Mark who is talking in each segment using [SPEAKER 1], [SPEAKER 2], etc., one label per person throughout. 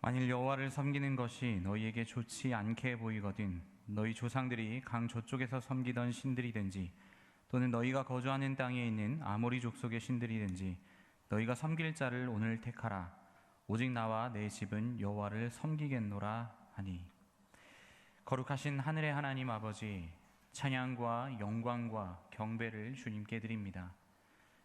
[SPEAKER 1] 만일 여호와를 섬기는 것이 너희에게 좋지 않게 보이거든 너희 조상들이 강 저쪽에서 섬기던 신들이든지 또는 너희가 거주하는 땅에 있는 아모리 족속의 신들이든지 너희가 섬길 자를 오늘 택하라. 오직 나와 내 집은 여호와를 섬기겠노라 하니. 거룩하신 하늘의 하나님 아버지, 찬양과 영광과 경배를 주님께 드립니다.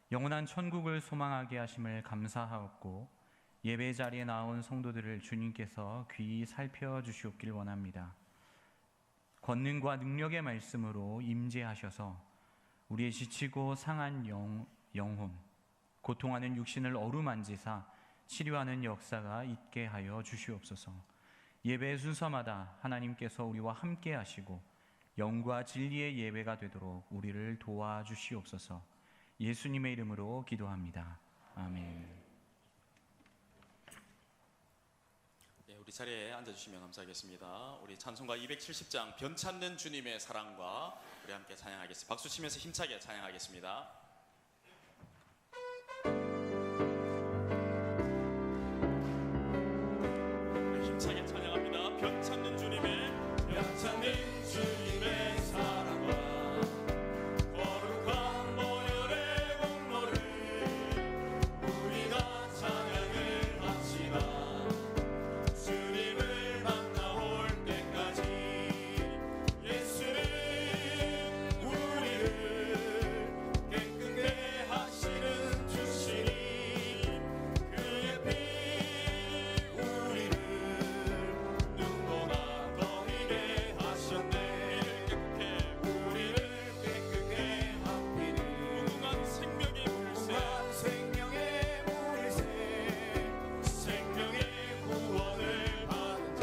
[SPEAKER 1] 영원한 천국을 소망하게 하심을 감사하옵고 예배 자리에 나온 성도들을 주님께서 귀히 살펴주시옵길 원합니다. 권능과 능력의 말씀으로 임재하셔서 우리의 지치고 상한 영혼, 고통하는 육신을 어루만지사 치료하는 역사가 있게 하여 주시옵소서. 예배 순서마다 하나님께서 우리와 함께 하시고 영과 진리의 예배가 되도록 우리를 도와주시옵소서. 예수님의 이름으로 기도합니다. 아멘.
[SPEAKER 2] 네, 우리 자리에 앉아주시면 감사하겠습니다. 우리 찬송가 270장 변찮는 주님의 사랑과 우리 함께 찬양하겠습니다. 박수 치면서 힘차게 찬양하겠습니다. 우리 힘차게 찬양합니다. 변찮는 주님의 사랑과 거룩한 보혈의 공로를 우리가 찬양을 합시다. 주님을 만나올 때까지 예수는 우리를 깨끗게 하시는 주시니 그의 피 우리를 눈보다 더 희게 하셨네. 우리를 깨끗게 하시는 무궁한 생명의 물새 생명의 구원을 받은 자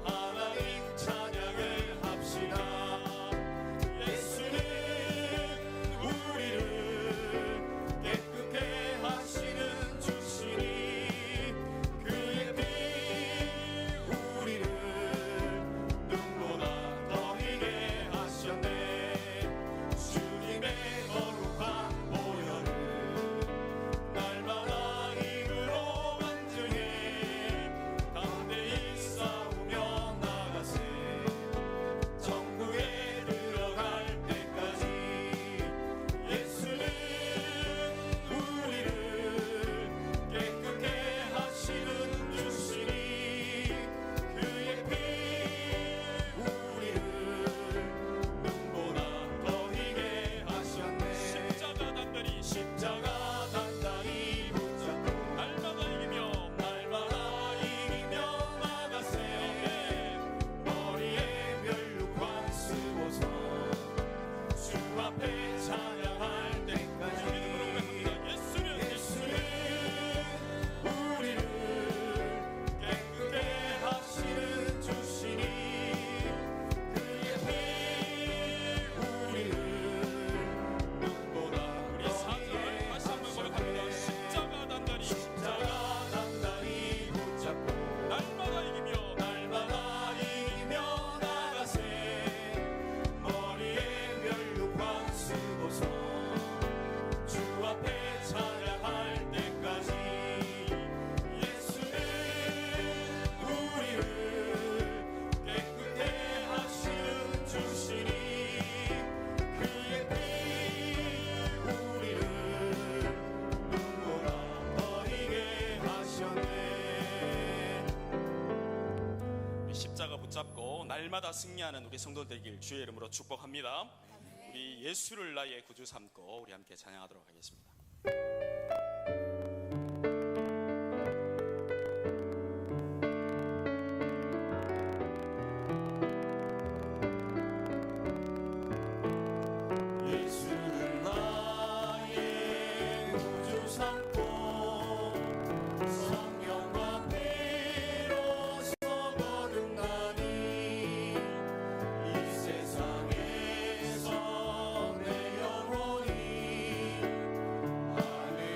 [SPEAKER 2] 하나님 찬양을 합시다. 예수는 우리를 깨끗게 하시는 주시니 그의 피 우리를 눈보다 더 희게 하셨네. 주님의 거룩한 보혈을 날마다 입으로 간증해 담대히 싸우며 나가세. 천국에 들어갈 때까지 예수는 우리를 깨끗게 하시는 주시니 그의 피 우리를 눈보다 더 희게 하셨네. 십자가 단단히 붙잡고 날마다 이기며 나가세. 머리에 멸류관 쓰고서 주 앞에 찬양할 때까지 예수는 우리를 깨끗게 하시는 주시니 그의 피 우리를 눈보다 우리 사랑을 다시 한번 고백합니다. 십자가 단단히 붙잡고 날마다 이기며 나가세. 머리에 멸류관 쓰고서 주 앞에 찬양할 때까지 예수는 우리를 깨끗게 하시는 주시니 그의 피 우리를 눈보다 더 희게 하셨네. 십자가 붙잡고 날마다 승리하는 우리 성도 되길 주의 이름으로 축복합니다. 우리 예수를 나의 구주 삼고 우리 함께 찬양하도록 하겠습니다. 예수는 나의 구주 삼고 성령과 피로써 거듭나니 이 세상에서 내 영혼이 하늘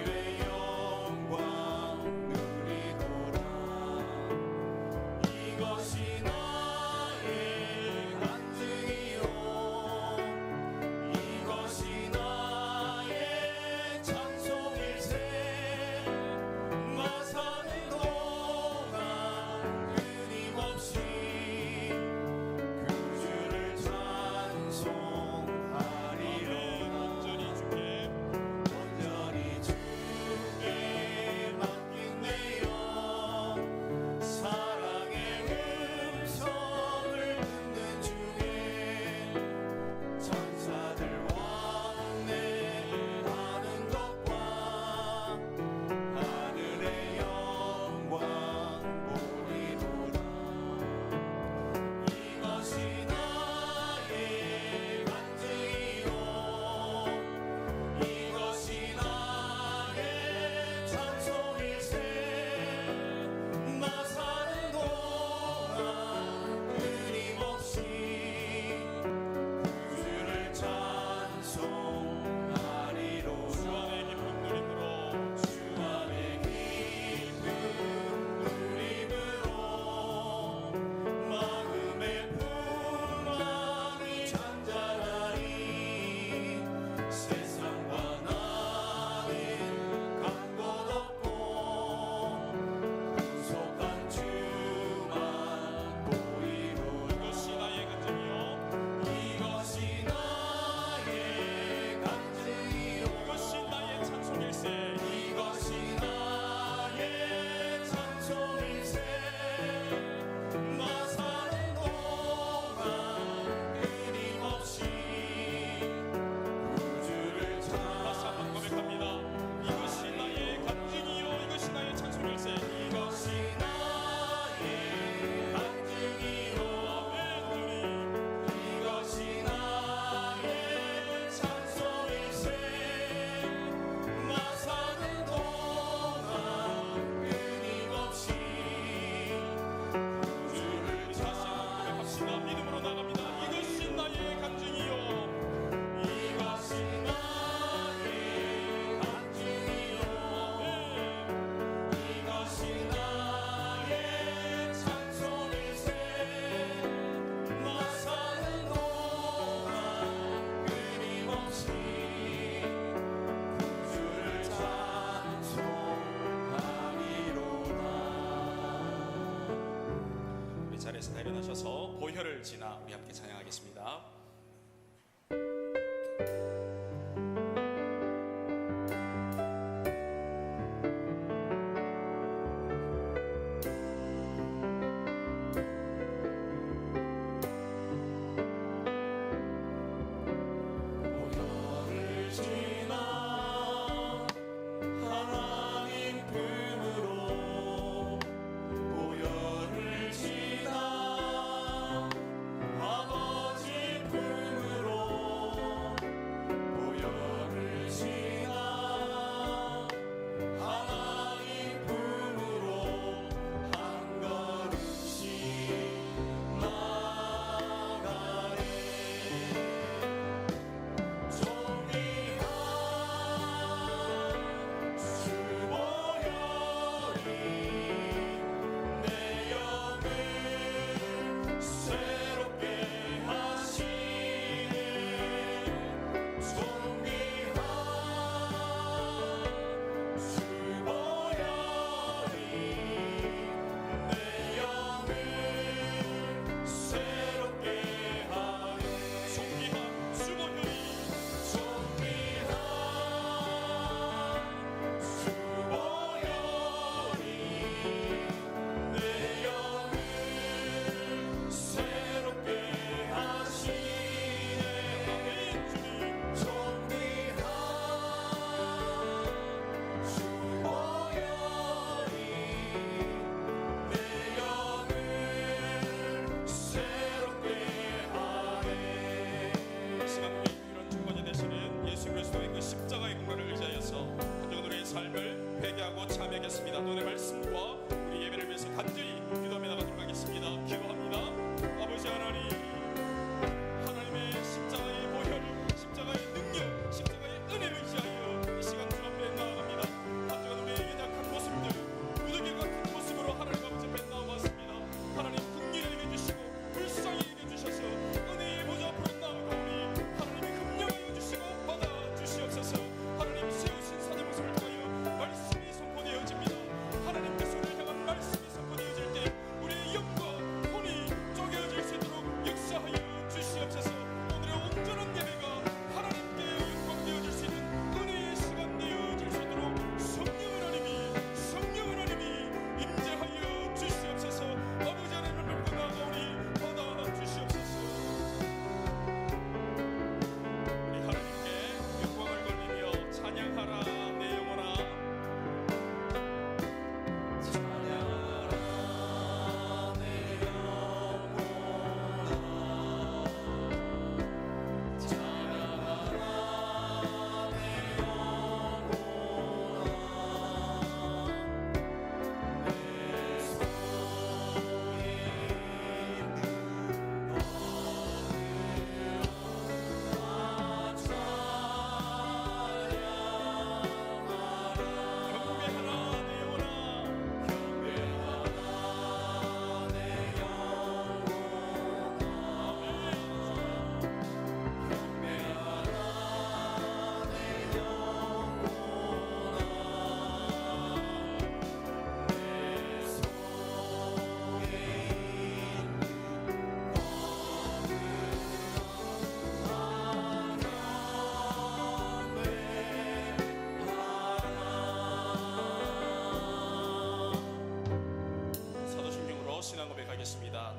[SPEAKER 2] 하나님께서 대변하셔서 보혈을 지나 우리 함께 찬양하겠습니다.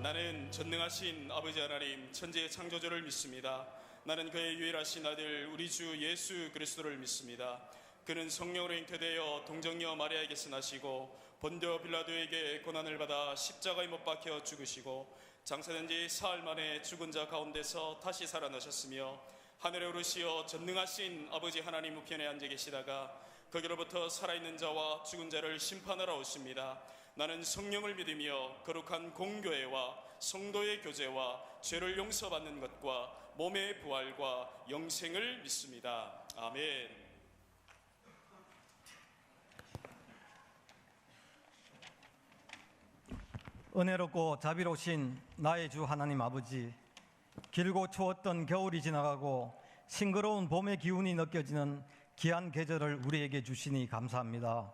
[SPEAKER 3] 나는 전능하신 아버지 하나님 천지의 창조주를 믿습니다. 나는 그의 유일하신 아들 우리 주 예수 그리스도를 믿습니다. 그는 성령으로 잉태되어 동정녀 마리아에게서 나시고 본디오 빌라도에게 고난을 받아 십자가에 못 박혀 죽으시고 장사된 지 사흘 만에 죽은 자 가운데서 다시 살아나셨으며 하늘에 오르시어 전능하신 아버지 하나님 우편에 앉아 계시다가 거기로부터 살아있는 자와 죽은 자를 심판하러 오십니다. 나는 성령을 믿으며 거룩한 공교회와 성도의 교제와 죄를 용서받는 것과 몸의 부활과 영생을 믿습니다. 아멘.
[SPEAKER 4] 은혜롭고 자비로우신 나의 주 하나님 아버지, 길고 추웠던 겨울이 지나가고 싱그러운 봄의 기운이 느껴지는 귀한 계절을 우리에게 주시니 감사합니다.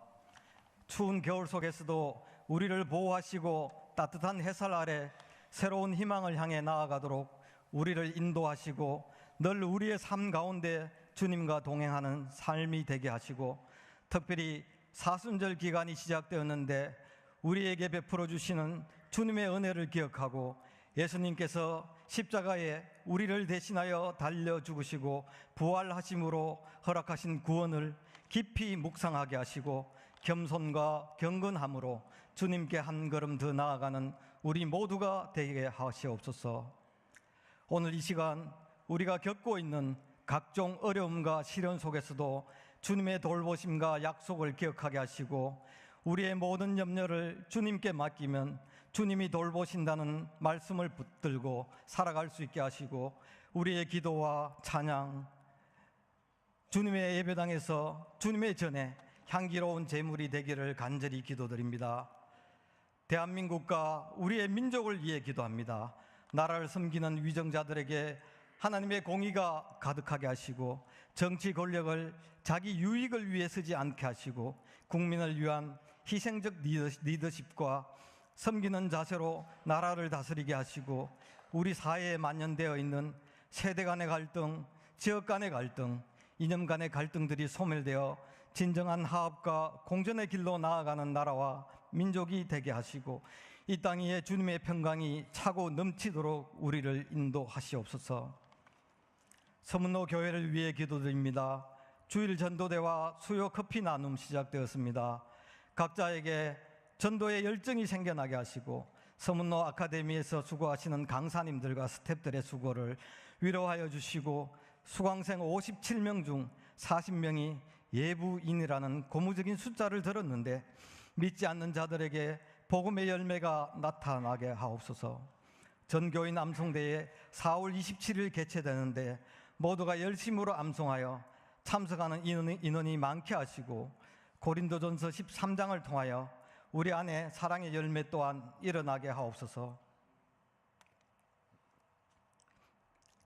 [SPEAKER 4] 추운 겨울 속에서도 우리를 보호하시고 따뜻한 햇살 아래 새로운 희망을 향해 나아가도록 우리를 인도하시고 늘 우리의 삶 가운데 주님과 동행하는 삶이 되게 하시고, 특별히 사순절 기간이 시작되었는데 우리에게 베풀어 주시는 주님의 은혜를 기억하고 예수님께서 십자가에 우리를 대신하여 달려 죽으시고 부활하심으로 허락하신 구원을 깊이 묵상하게 하시고 겸손과 경건함으로 주님께 한 걸음 더 나아가는 우리 모두가 되게 하시옵소서. 오늘 이 시간 우리가 겪고 있는 각종 어려움과 시련 속에서도 주님의 돌보심과 약속을 기억하게 하시고 우리의 모든 염려를 주님께 맡기면 주님이 돌보신다는 말씀을 붙들고 살아갈 수 있게 하시고, 우리의 기도와 찬양, 주님의 예배당에서 주님의 전에 향기로운 제물이 되기를 간절히 기도드립니다. 대한민국과 우리의 민족을 위해 기도합니다. 나라를 섬기는 위정자들에게 하나님의 공의가 가득하게 하시고 정치 권력을 자기 유익을 위해 쓰지 않게 하시고 국민을 위한 희생적 리더십과 섬기는 자세로 나라를 다스리게 하시고, 우리 사회에 만연되어 있는 세대 간의 갈등, 지역 간의 갈등, 이념 간의 갈등들이 소멸되어 진정한 화합과 공존의 길로 나아가는 나라와 민족이 되게 하시고 이 땅 위에 주님의 평강이 차고 넘치도록 우리를 인도하시옵소서. 서문로 교회를 위해 기도드립니다. 주일 전도대와 수요 커피 나눔 시작되었습니다. 각자에게 전도의 열정이 생겨나게 하시고 서문로 아카데미에서 수고하시는 강사님들과 스태프들의 수고를 위로하여 주시고, 수강생 57명 중 40명이 예부인이라는 고무적인 숫자를 들었는데 믿지 않는 자들에게 복음의 열매가 나타나게 하옵소서. 전교인 암송대회 4월 27일 개최되는데 모두가 열심으로 암송하여 참석하는 인원이 많게 하시고 고린도전서 13장을 통하여 우리 안에 사랑의 열매 또한 일어나게 하옵소서.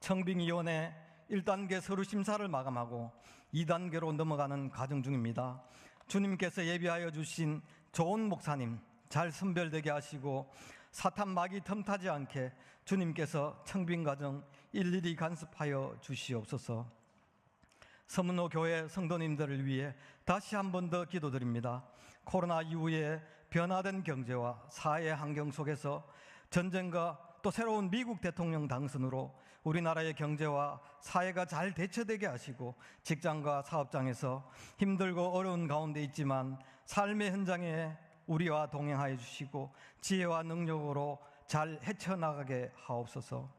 [SPEAKER 4] 청빙위원회 1단계 서류 심사를 마감하고 2단계로 넘어가는 과정 중입니다. 주님께서 예비하여 주신 좋은 목사님 잘 선별되게 하시고 사탄 마귀 틈타지 않게 주님께서 청빙 과정 일일이 간섭하여 주시옵소서. 서문호 교회 성도님들을 위해 다시 한 번 더 기도드립니다. 코로나 이후에 변화된 경제와 사회 환경 속에서 전쟁과 또 새로운 미국 대통령 당선으로 우리나라의 경제와 사회가 잘 대처되게 하시고 직장과 사업장에서 힘들고 어려운 가운데 있지만 삶의 현장에 우리와 동행하여 주시고 지혜와 능력으로 잘 헤쳐나가게 하옵소서.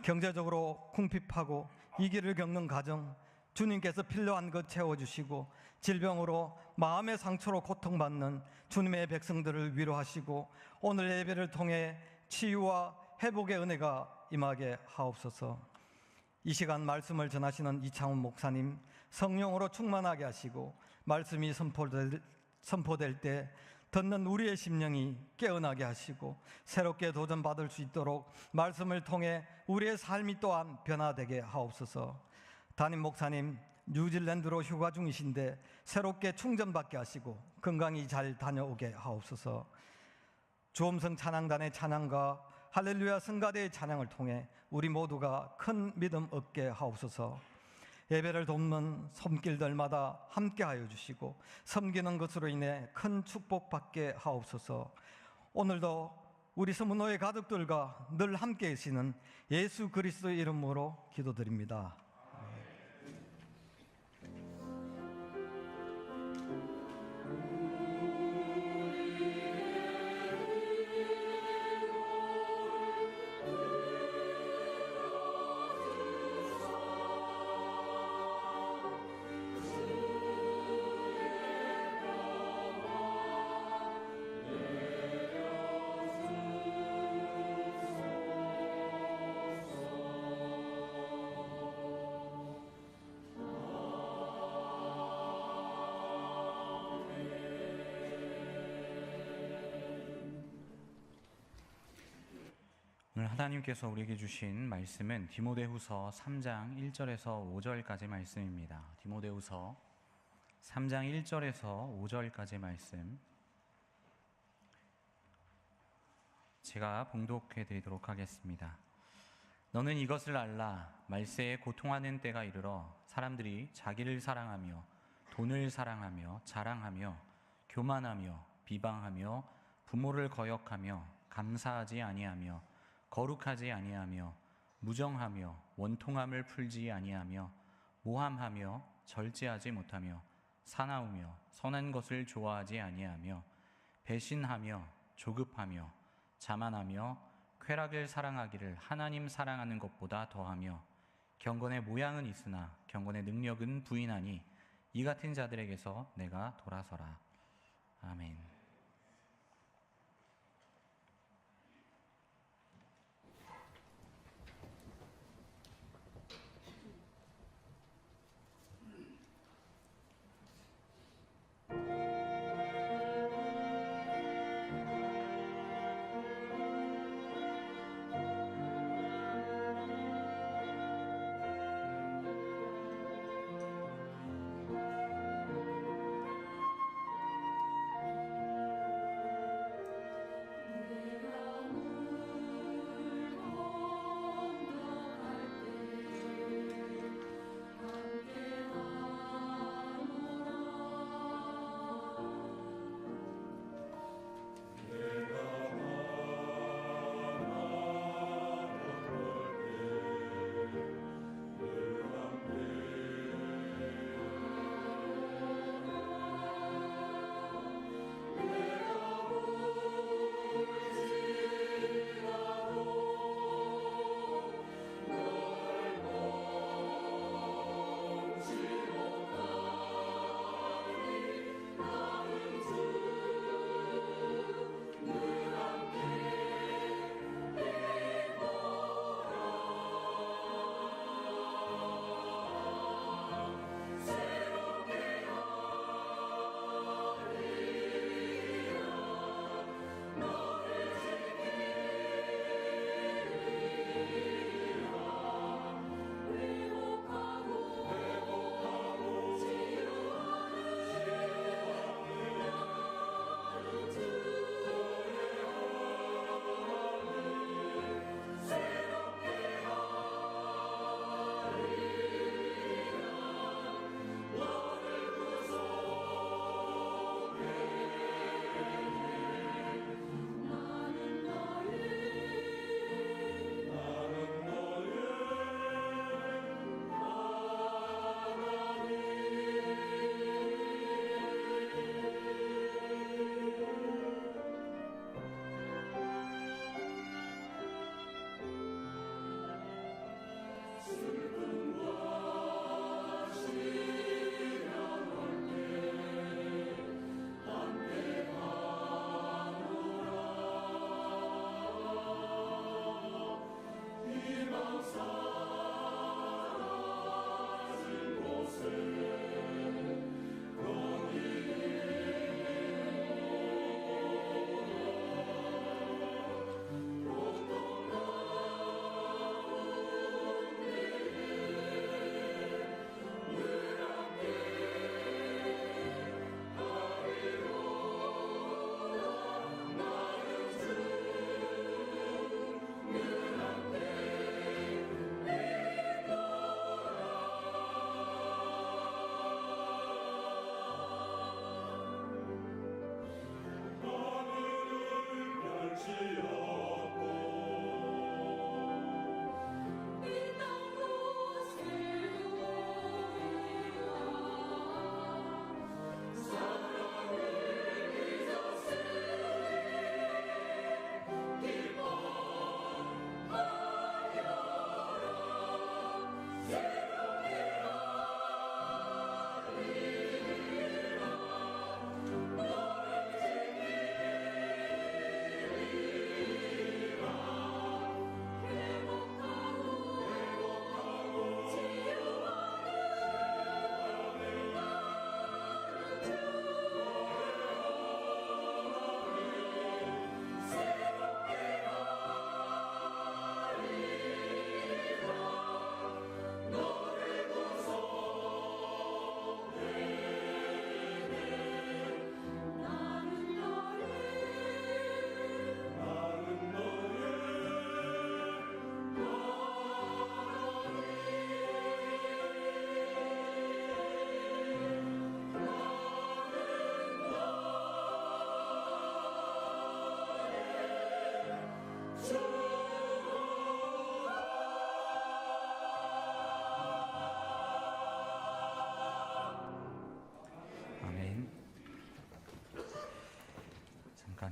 [SPEAKER 4] 경제적으로 궁핍하고 위기를 겪는 가정, 주님께서 필요한 것 채워주시고 질병으로 마음의 상처로 고통받는 주님의 백성들을 위로하시고 오늘 예배를 통해 치유와 회복의 은혜가 임하게 하옵소서. 이 시간 말씀을 전하시는 이창훈 목사님 성령으로 충만하게 하시고 말씀이 선포될 때 듣는 우리의 심령이 깨어나게 하시고 새롭게 도전받을 수 있도록 말씀을 통해 우리의 삶이 또한 변화되게 하옵소서. 담임 목사님 뉴질랜드로 휴가 중이신데 새롭게 충전받게 하시고 건강히 잘 다녀오게 하옵소서. 주엄성 찬양단의 찬양과 할렐루야 성가대의 찬양을 통해 우리 모두가 큰 믿음 얻게 하옵소서. 예배를 돕는 손길들마다 함께하여 주시고 섬기는 것으로 인해 큰 축복받게 하옵소서. 오늘도 우리 서문호의 가족들과 늘 함께 계시는 예수 그리스도의 이름으로 기도드립니다.
[SPEAKER 1] 오늘 하나님께서 우리에게 주신 말씀은 디모데후서 3장 1절에서 5절까지 말씀입니다. 디모데후서 3장 1절에서 5절까지 말씀. 제가 봉독해 드리도록 하겠습니다. 너는 이것을 알라. 말세에 고통하는 때가 이르러 사람들이 자기를 사랑하며 돈을 사랑하며 자랑하며 교만하며 비방하며 부모를 거역하며 감사하지 아니하며 거룩하지 아니하며 무정하며 원통함을 풀지 아니하며 모함하며 절제하지 못하며 사나우며 선한 것을 좋아하지 아니하며 배신하며 조급하며 자만하며 쾌락을 사랑하기를 하나님 사랑하는 것보다 더하며 경건의 모양은 있으나 경건의 능력은 부인하니 이 같은 자들에게서 내가 돌아서라. 아멘.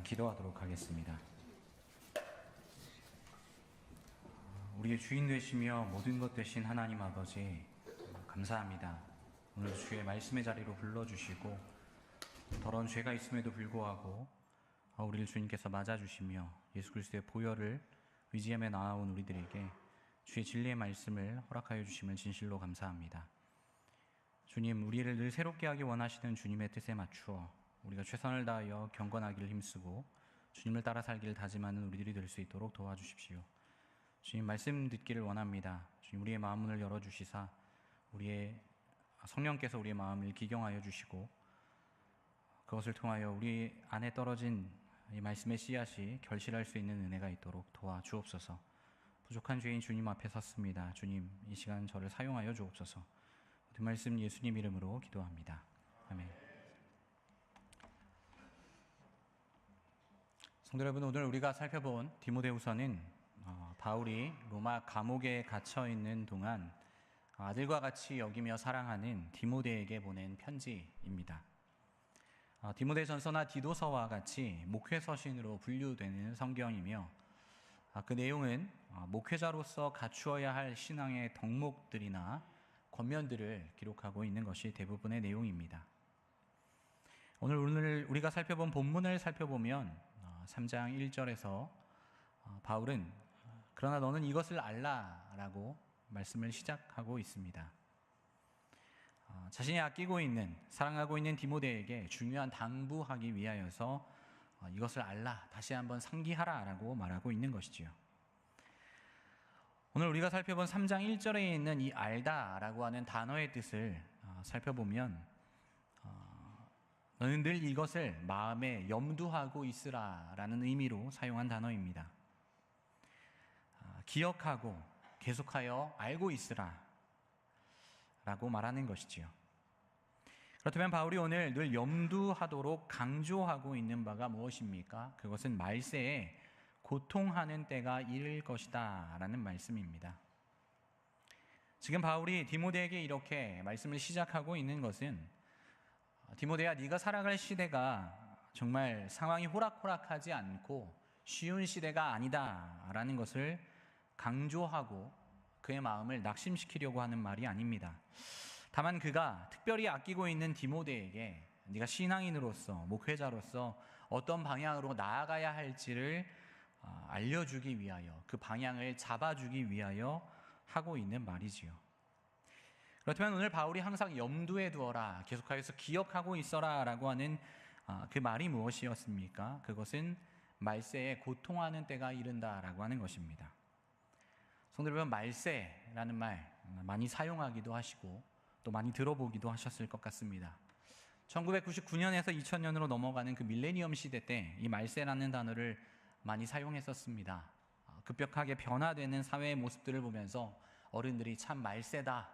[SPEAKER 1] 기도하도록 하겠습니다. 우리의 주인 되시며 모든 것 되신 하나님 아버지, 감사합니다. 오늘 주의 말씀의 자리로 불러주시고 더러운 죄가 있음에도 불구하고 우리를 주님께서 맞아주시며 예수 그리스도의 보혈을 의지하며 나아온 우리들에게 주의 진리의 말씀을 허락하여 주시면 진실로 감사합니다. 주님, 우리를 늘 새롭게 하기 원하시는 주님의 뜻에 맞추어 우리가 최선을 다하여 경건하기를 힘쓰고 주님을 따라 살기를 다짐하는 우리들이 될 수 있도록 도와주십시오. 주님, 말씀 듣기를 원합니다. 주님, 우리의 마음문을 열어주시사 우리의 성령께서 우리의 마음을 기경하여 주시고 그것을 통하여 우리 안에 떨어진 이 말씀의 씨앗이 결실할 수 있는 은혜가 있도록 도와주옵소서. 부족한 죄인 주님 앞에 섰습니다. 주님, 이 시간 저를 사용하여 주옵소서. 그 말씀 예수님 이름으로 기도합니다. 아멘. 성도 여러분, 오늘 우리가 살펴본 디모데후서는 바울이 로마 감옥에 갇혀 있는 동안 아들과 같이 여기며 사랑하는 디모데에게 보낸 편지입니다. 디모데전서나 디도서와 같이 목회서신으로 분류되는 성경이며 그 내용은 목회자로서 갖추어야 할 신앙의 덕목들이나 권면들을 기록하고 있는 것이 대부분의 내용입니다. 오늘 우리가 살펴본 본문을 살펴보면 3장 1절에서 바울은 그러나 너는 이것을 알라라고 말씀을 시작하고 있습니다. 자신이 아끼고 있는, 사랑하고 있는 디모데에게 중요한 당부하기 위하여서 이것을 알라, 다시 한번 상기하라라고 말하고 있는 것이지요. 오늘 우리가 살펴본 3장 1절에 있는 이 알다라고 하는 단어의 뜻을 살펴보면 너는 늘 이것을 마음에 염두하고 있으라라는 의미로 사용한 단어입니다. 기억하고 계속하여 알고 있으라 라고 말하는 것이지요. 그렇다면 바울이 오늘 늘 염두하도록 강조하고 있는 바가 무엇입니까? 그것은 말세에 고통하는 때가 이를 것이다 라는 말씀입니다. 지금 바울이 디모데에게 이렇게 말씀을 시작하고 있는 것은 디모데야, 네가 살아갈 시대가 정말 상황이 호락호락하지 않고 쉬운 시대가 아니다 라는 것을 강조하고 그의 마음을 낙심시키려고 하는 말이 아닙니다. 다만 그가 특별히 아끼고 있는 디모데에게 네가 신앙인으로서, 목회자로서 어떤 방향으로 나아가야 할지를 알려주기 위하여, 그 방향을 잡아주기 위하여 하고 있는 말이지요. 그렇다면 오늘 바울이 항상 염두에 두어라, 계속하여서 기억하고 있어라 라고 하는 그 말이 무엇이었습니까? 그것은 말세에 고통하는 때가 이른다라고 하는 것입니다. 성도 여러분, 말세라는 말 많이 사용하기도 하시고 또 많이 들어보기도 하셨을 것 같습니다. 1999년에서 2000년으로 넘어가는 그 밀레니엄 시대 때 이 말세라는 단어를 많이 사용했었습니다. 급격하게 변화되는 사회의 모습들을 보면서 어른들이 참 말세다,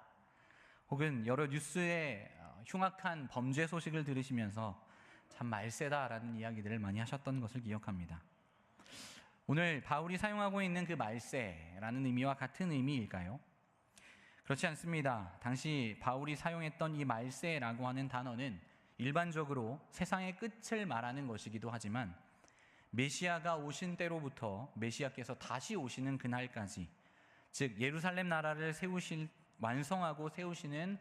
[SPEAKER 1] 혹은 여러 뉴스의 흉악한 범죄 소식을 들으시면서 참 말세다라는 이야기들을 많이 하셨던 것을 기억합니다. 오늘 바울이 사용하고 있는 그 말세라는 의미와 같은 의미일까요? 그렇지 않습니다. 당시 바울이 사용했던 이 말세라고 하는 단어는 일반적으로 세상의 끝을 말하는 것이기도 하지만 메시아가 오신 때로부터 메시아께서 다시 오시는 그날까지, 즉 예루살렘 나라를 완성하고 세우시는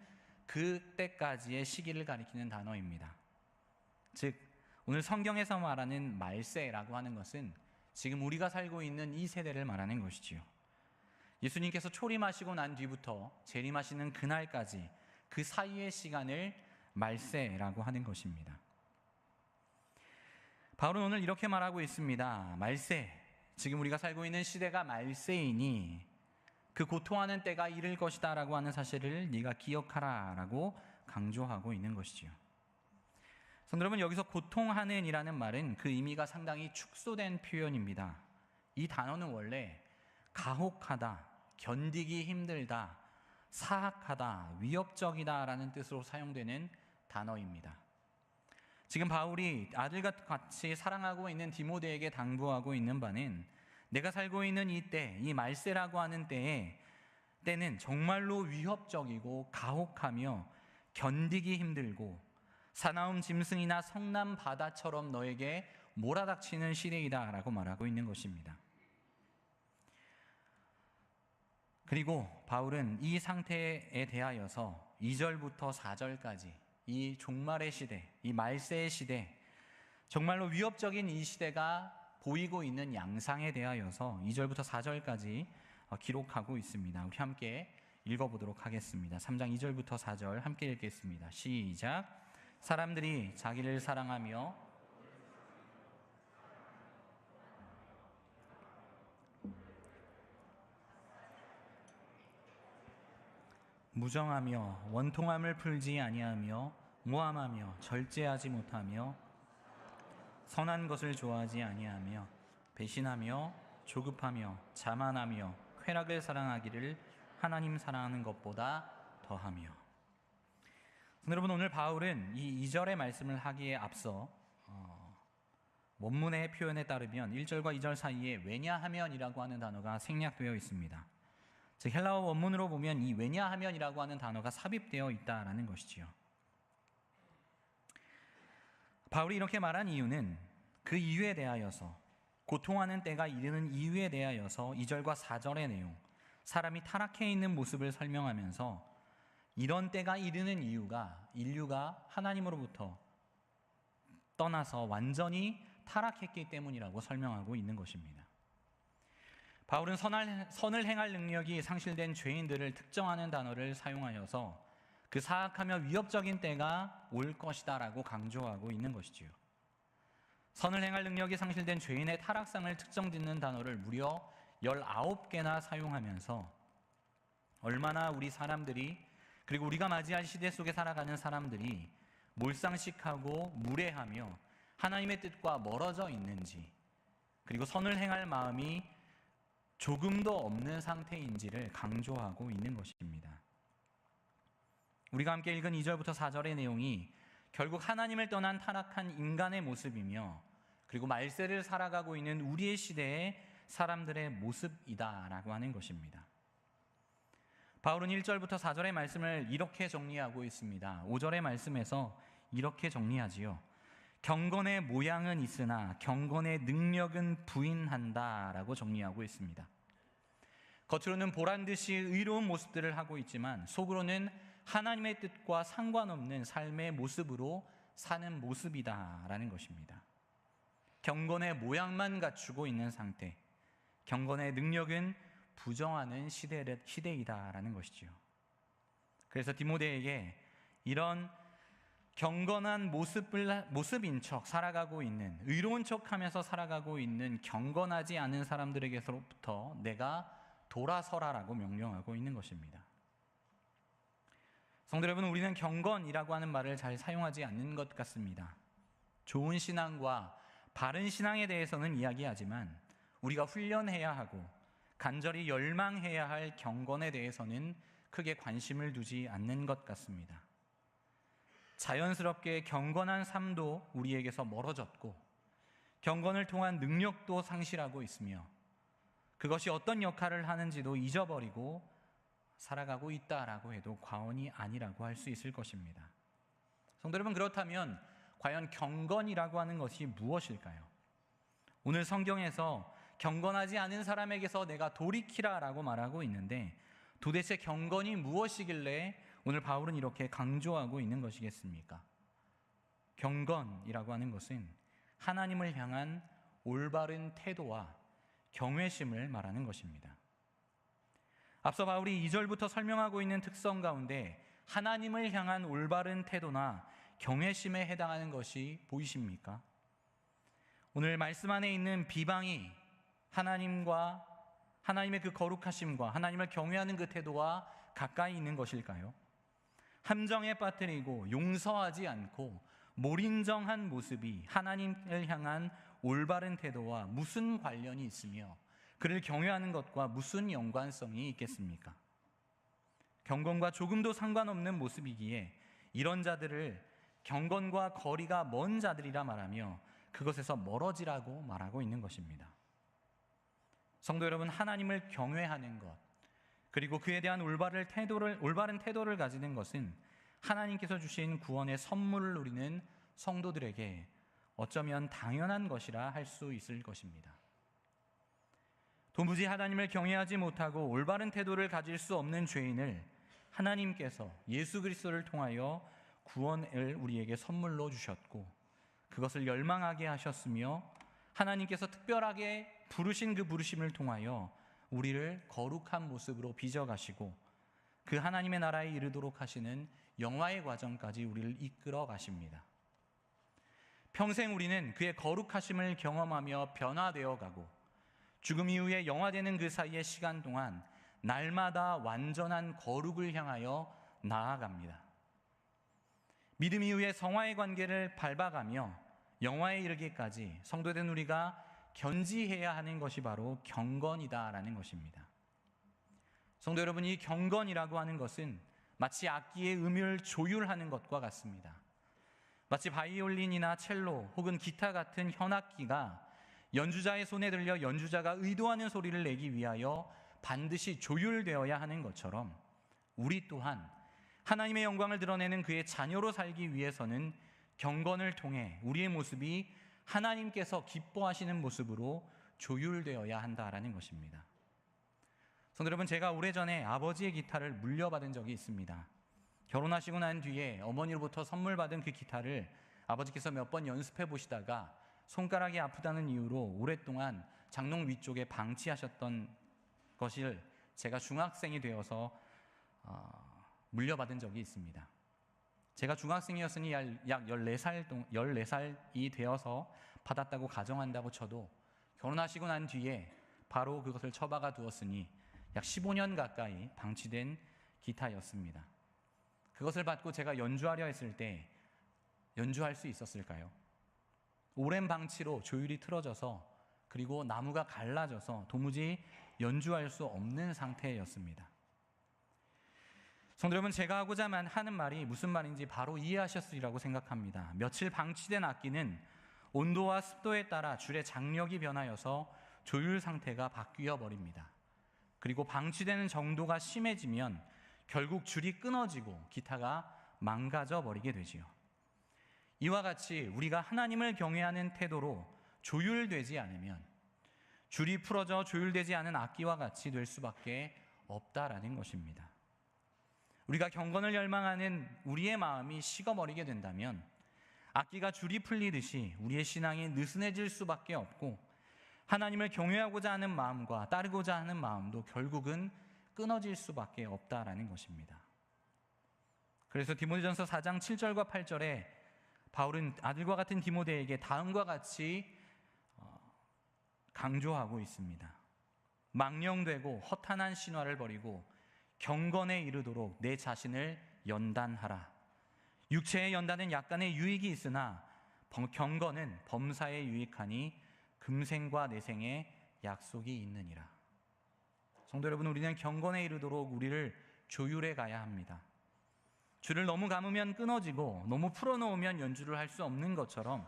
[SPEAKER 1] 그때까지의 시기를 가리키는 단어입니다. 즉 오늘 성경에서 말하는 말세라고 하는 것은 지금 우리가 살고 있는 이 세대를 말하는 것이지요. 예수님께서 초림하시고 난 뒤부터 재림하시는 그날까지 그 사이의 시간을 말세라고 하는 것입니다. 바울은 오늘 이렇게 말하고 있습니다. 말세, 지금 우리가 살고 있는 시대가 말세이니 그 고통하는 때가 이를 것이다 라고 하는 사실을 네가 기억하라 라고 강조하고 있는 것이지요. 성도 여러분, 여기서 고통하는 이라는 말은 그 의미가 상당히 축소된 표현입니다. 이 단어는 원래 가혹하다, 견디기 힘들다, 사악하다, 위협적이다 라는 뜻으로 사용되는 단어입니다. 지금 바울이 아들과 같이 사랑하고 있는 디모데에게 당부하고 있는 바는 내가 살고 있는 이 때, 이 말세라고 하는 때는 정말로 위협적이고 가혹하며 견디기 힘들고 사나움 짐승이나 성남 바다처럼 너에게 몰아닥치는 시대이다라고 말하고 있는 것입니다. 그리고 바울은 이 상태에 대하여서 2절부터 4절까지 이 종말의 시대, 이 말세의 시대, 정말로 위협적인 이 시대가 보이고 있는 양상에 대하여서 2절부터 4절까지 기록하고 있습니다. 우리 함께 읽어보도록 하겠습니다. 3장 2절부터 4절 함께 읽겠습니다. 시작. 사람들이 자기를 사랑하며 무정하며 원통함을 풀지 아니하며 모함하며 절제하지 못하며 선한 것을 좋아하지 아니하며 배신하며 조급하며 자만하며 쾌락을 사랑하기를 하나님 사랑하는 것보다 더하며. 여러분, 오늘 바울은 이 2절의 말씀을 하기에 앞서 원문의 표현에 따르면 1절과 2절 사이에 왜냐하면이라고 하는 단어가 생략되어 있습니다. 즉 헬라어 원문으로 보면 이 왜냐하면이라고 하는 단어가 삽입되어 있다라는 것이지요. 바울이 이렇게 말한 이유는 그 이유에 대하여서, 고통하는 때가 이르는 이유에 대하여서 2절과 4절의 내용, 사람이 타락해 있는 모습을 설명하면서 이런 때가 이르는 이유가 인류가 하나님으로부터 떠나서 완전히 타락했기 때문이라고 설명하고 있는 것입니다. 바울은 선을 행할 능력이 상실된 죄인들을 특정하는 단어를 사용하여서 그 사악하며 위협적인 때가 올 것이다 라고 강조하고 있는 것이지요. 선을 행할 능력이 상실된 죄인의 타락상을 특정짓는 단어를 무려 19개나 사용하면서 얼마나 우리 사람들이, 그리고 우리가 맞이할 시대 속에 살아가는 사람들이 몰상식하고 무례하며 하나님의 뜻과 멀어져 있는지, 그리고 선을 행할 마음이 조금도 없는 상태인지를 강조하고 있는 것입니다. 우리가 함께 읽은 2절부터 4절의 내용이 결국 하나님을 떠난 타락한 인간의 모습이며, 그리고 말세를 살아가고 있는 우리의 시대의 사람들의 모습이다라고 하는 것입니다. 바울은 1절부터 4절의 말씀을 이렇게 정리하고 있습니다. 5절의 말씀에서 이렇게 정리하지요. 경건의 모양은 있으나 경건의 능력은 부인한다라고 정리하고 있습니다. 겉으로는 보란듯이 의로운 모습들을 하고 있지만 속으로는 하나님의 뜻과 상관없는 삶의 모습으로 사는 모습이다라는 것입니다. 경건의 모양만 갖추고 있는 상태, 경건의 능력은 부정하는 시대이다라는 것이지요. 그래서 디모데에게 이런 경건한 모습인 척 살아가고 있는, 의로운 척하면서 살아가고 있는 경건하지 않은 사람들에게서부터 내가 돌아서라라고 명령하고 있는 것입니다. 성도 여러분, 우리는 경건이라고 하는 말을 잘 사용하지 않는 것 같습니다. 좋은 신앙과 바른 신앙에 대해서는 이야기하지만 우리가 훈련해야 하고 간절히 열망해야 할 경건에 대해서는 크게 관심을 두지 않는 것 같습니다. 자연스럽게 경건한 삶도 우리에게서 멀어졌고 경건을 통한 능력도 상실하고 있으며 그것이 어떤 역할을 하는지도 잊어버리고 살아가고 있다라고 해도 과언이 아니라고 할 수 있을 것입니다. 성도 여러분, 그렇다면 과연 경건이라고 하는 것이 무엇일까요? 오늘 성경에서 경건하지 않은 사람에게서 내가 돌이키라라고 말하고 있는데 도대체 경건이 무엇이길래 오늘 바울은 이렇게 강조하고 있는 것이겠습니까? 경건이라고 하는 것은 하나님을 향한 올바른 태도와 경외심을 말하는 것입니다. 앞서 바울이 2절부터 설명하고 있는 특성 가운데 하나님을 향한 올바른 태도나 경외심에 해당하는 것이 보이십니까? 오늘 말씀 안에 있는 비방이 하나님의 그 거룩하심과 하나님을 경외하는 그 태도와 가까이 있는 것일까요? 함정에 빠뜨리고 용서하지 않고 몰인정한 모습이 하나님을 향한 올바른 태도와 무슨 관련이 있으며 그를 경외하는 것과 무슨 연관성이 있겠습니까? 경건과 조금도 상관없는 모습이기에 이런 자들을 경건과 거리가 먼 자들이라 말하며 그것에서 멀어지라고 말하고 있는 것입니다. 성도 여러분, 하나님을 경외하는 것, 그리고 그에 대한 올바른 태도를 가지는 것은 하나님께서 주신 구원의 선물을 누리는 성도들에게 어쩌면 당연한 것이라 할 수 있을 것입니다. 도무지 하나님을 경외하지 못하고 올바른 태도를 가질 수 없는 죄인을 하나님께서 예수 그리스도를 통하여 구원을 우리에게 선물로 주셨고 그것을 열망하게 하셨으며 하나님께서 특별하게 부르신 그 부르심을 통하여 우리를 거룩한 모습으로 빚어가시고 그 하나님의 나라에 이르도록 하시는 영화의 과정까지 우리를 이끌어 가십니다. 평생 우리는 그의 거룩하심을 경험하며 변화되어 가고 죽음 이후에 영화되는 그 사이의 시간 동안 날마다 완전한 거룩을 향하여 나아갑니다. 믿음 이후에 성화의 관계를 밟아가며 영화에 이르기까지 성도된 우리가 견지해야 하는 것이 바로 경건이다라는 것입니다. 성도 여러분, 이 경건이라고 하는 것은 마치 악기의 음을 조율하는 것과 같습니다. 마치 바이올린이나 첼로 혹은 기타 같은 현악기가 연주자의 손에 들려 연주자가 의도하는 소리를 내기 위하여 반드시 조율되어야 하는 것처럼 우리 또한 하나님의 영광을 드러내는 그의 자녀로 살기 위해서는 경건을 통해 우리의 모습이 하나님께서 기뻐하시는 모습으로 조율되어야 한다라는 것입니다. 성도 여러분, 제가 오래전에 아버지의 기타를 물려받은 적이 있습니다. 결혼하시고 난 뒤에 어머니로부터 선물 받은 그 기타를 아버지께서 몇 번 연습해 보시다가 손가락이 아프다는 이유로 오랫동안 장롱 위쪽에 방치하셨던 것을 제가 중학생이 되어서 물려받은 적이 있습니다. 제가 중학생이었으니 약 14살이 되어서 받았다고 가정한다고 쳐도 결혼하시고 난 뒤에 바로 그것을 처박아 두었으니 약 15년 가까이 방치된 기타였습니다. 그것을 받고 제가 연주하려 했을 때 연주할 수 있었을까요? 오랜 방치로 조율이 틀어져서 그리고 나무가 갈라져서 도무지 연주할 수 없는 상태였습니다. 성도 여러분, 제가 하고자 하는 말이 무슨 말인지 바로 이해하셨으리라고 생각합니다. 며칠 방치된 악기는 온도와 습도에 따라 줄의 장력이 변하여서 조율 상태가 바뀌어 버립니다. 그리고 방치되는 정도가 심해지면 결국 줄이 끊어지고 기타가 망가져 버리게 되지요. 이와 같이 우리가 하나님을 경외하는 태도로 조율되지 않으면 줄이 풀어져 조율되지 않은 악기와 같이 될 수밖에 없다라는 것입니다. 우리가 경건을 열망하는 우리의 마음이 식어버리게 된다면 악기가 줄이 풀리듯이 우리의 신앙이 느슨해질 수밖에 없고 하나님을 경외하고자 하는 마음과 따르고자 하는 마음도 결국은 끊어질 수밖에 없다라는 것입니다. 그래서 디모데전서 4장 7절과 8절에 바울은 아들과 같은 디모데에게 다음과 같이 강조하고 있습니다. 망령되고 허탄한 신화를 버리고 경건에 이르도록 내 자신을 연단하라. 육체의 연단은 약간의 유익이 있으나 경건은 범사에 유익하니 금생과 내생에 약속이 있느니라. 성도 여러분, 우리는 경건에 이르도록 우리를 조율해 가야 합니다. 줄을 너무 감으면 끊어지고 너무 풀어놓으면 연주를 할 수 없는 것처럼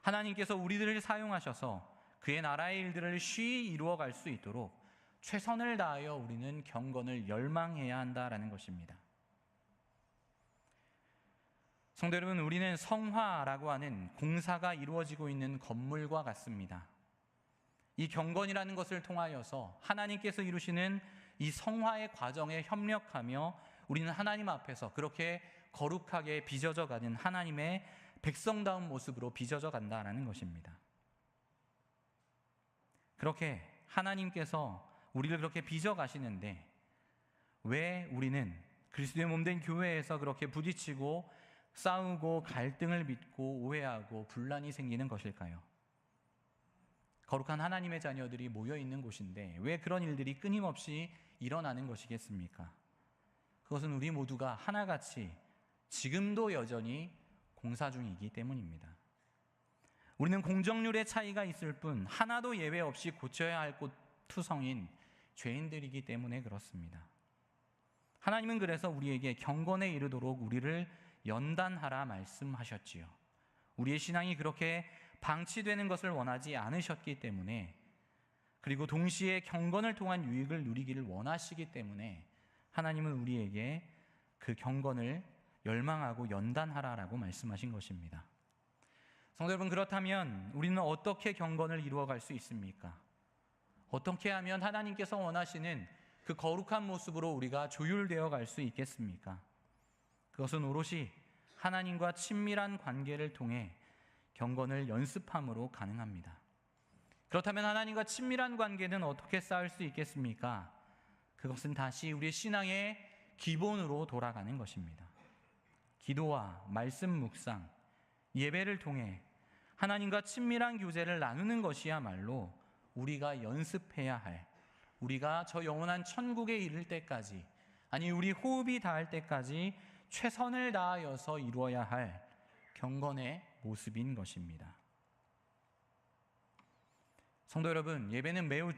[SPEAKER 1] 하나님께서 우리들을 사용하셔서 그의 나라의 일들을 쉬이 이루어갈 수 있도록 최선을 다하여 우리는 경건을 열망해야 한다라는 것입니다. 성도 여러분, 우리는 성화라고 하는 공사가 이루어지고 있는 건물과 같습니다. 이 경건이라는 것을 통하여서 하나님께서 이루시는 이 성화의 과정에 협력하며 우리는 하나님 앞에서 그렇게 거룩하게 빚어져 가는 하나님의 백성다운 모습으로 빚어져 간다라는 것입니다. 그렇게 하나님께서 우리를 그렇게 빚어 가시는데 왜 우리는 그리스도의 몸된 교회에서 그렇게 부딪히고 싸우고 갈등을 빚고 오해하고 분란이 생기는 것일까요? 거룩한 하나님의 자녀들이 모여 있는 곳인데 왜 그런 일들이 끊임없이 일어나는 것이겠습니까? 그것은 우리 모두가 하나같이 지금도 여전히 공사 중이기 때문입니다. 우리는 공정률의 차이가 있을 뿐 하나도 예외 없이 고쳐야 할 곳 투성인 죄인들이기 때문에 그렇습니다. 하나님은 그래서 우리에게 경건에 이르도록 우리를 연단하라 말씀하셨지요. 우리의 신앙이 그렇게 방치되는 것을 원하지 않으셨기 때문에, 그리고 동시에 경건을 통한 유익을 누리기를 원하시기 때문에 하나님은 우리에게 그 경건을 열망하고 연단하라라고 말씀하신 것입니다. 성도 여러분, 그렇다면 우리는 어떻게 경건을 이루어갈 수 있습니까? 어떻게 하면 하나님께서 원하시는 그 거룩한 모습으로 우리가 조율되어 갈 수 있겠습니까? 그것은 오롯이 하나님과 친밀한 관계를 통해 경건을 연습함으로 가능합니다. 그렇다면 하나님과 친밀한 관계는 어떻게 쌓을 수 있겠습니까? 그것은 다시 우리의 신앙의 기본으로 돌아가는 것입니다. 기도와 말씀 묵상, 예배를 통해 하나님과 친밀한 교제를 나누는 것이야말로 우리가 연습해야 할, 우리가 저 영원한 천국에 이를 때까지, 아니 우리 호흡이 닿을 때까지 최선을 다하여서 이루어야 할 경건의 모습인 것입니다. 성도 여러분, 예배는 매우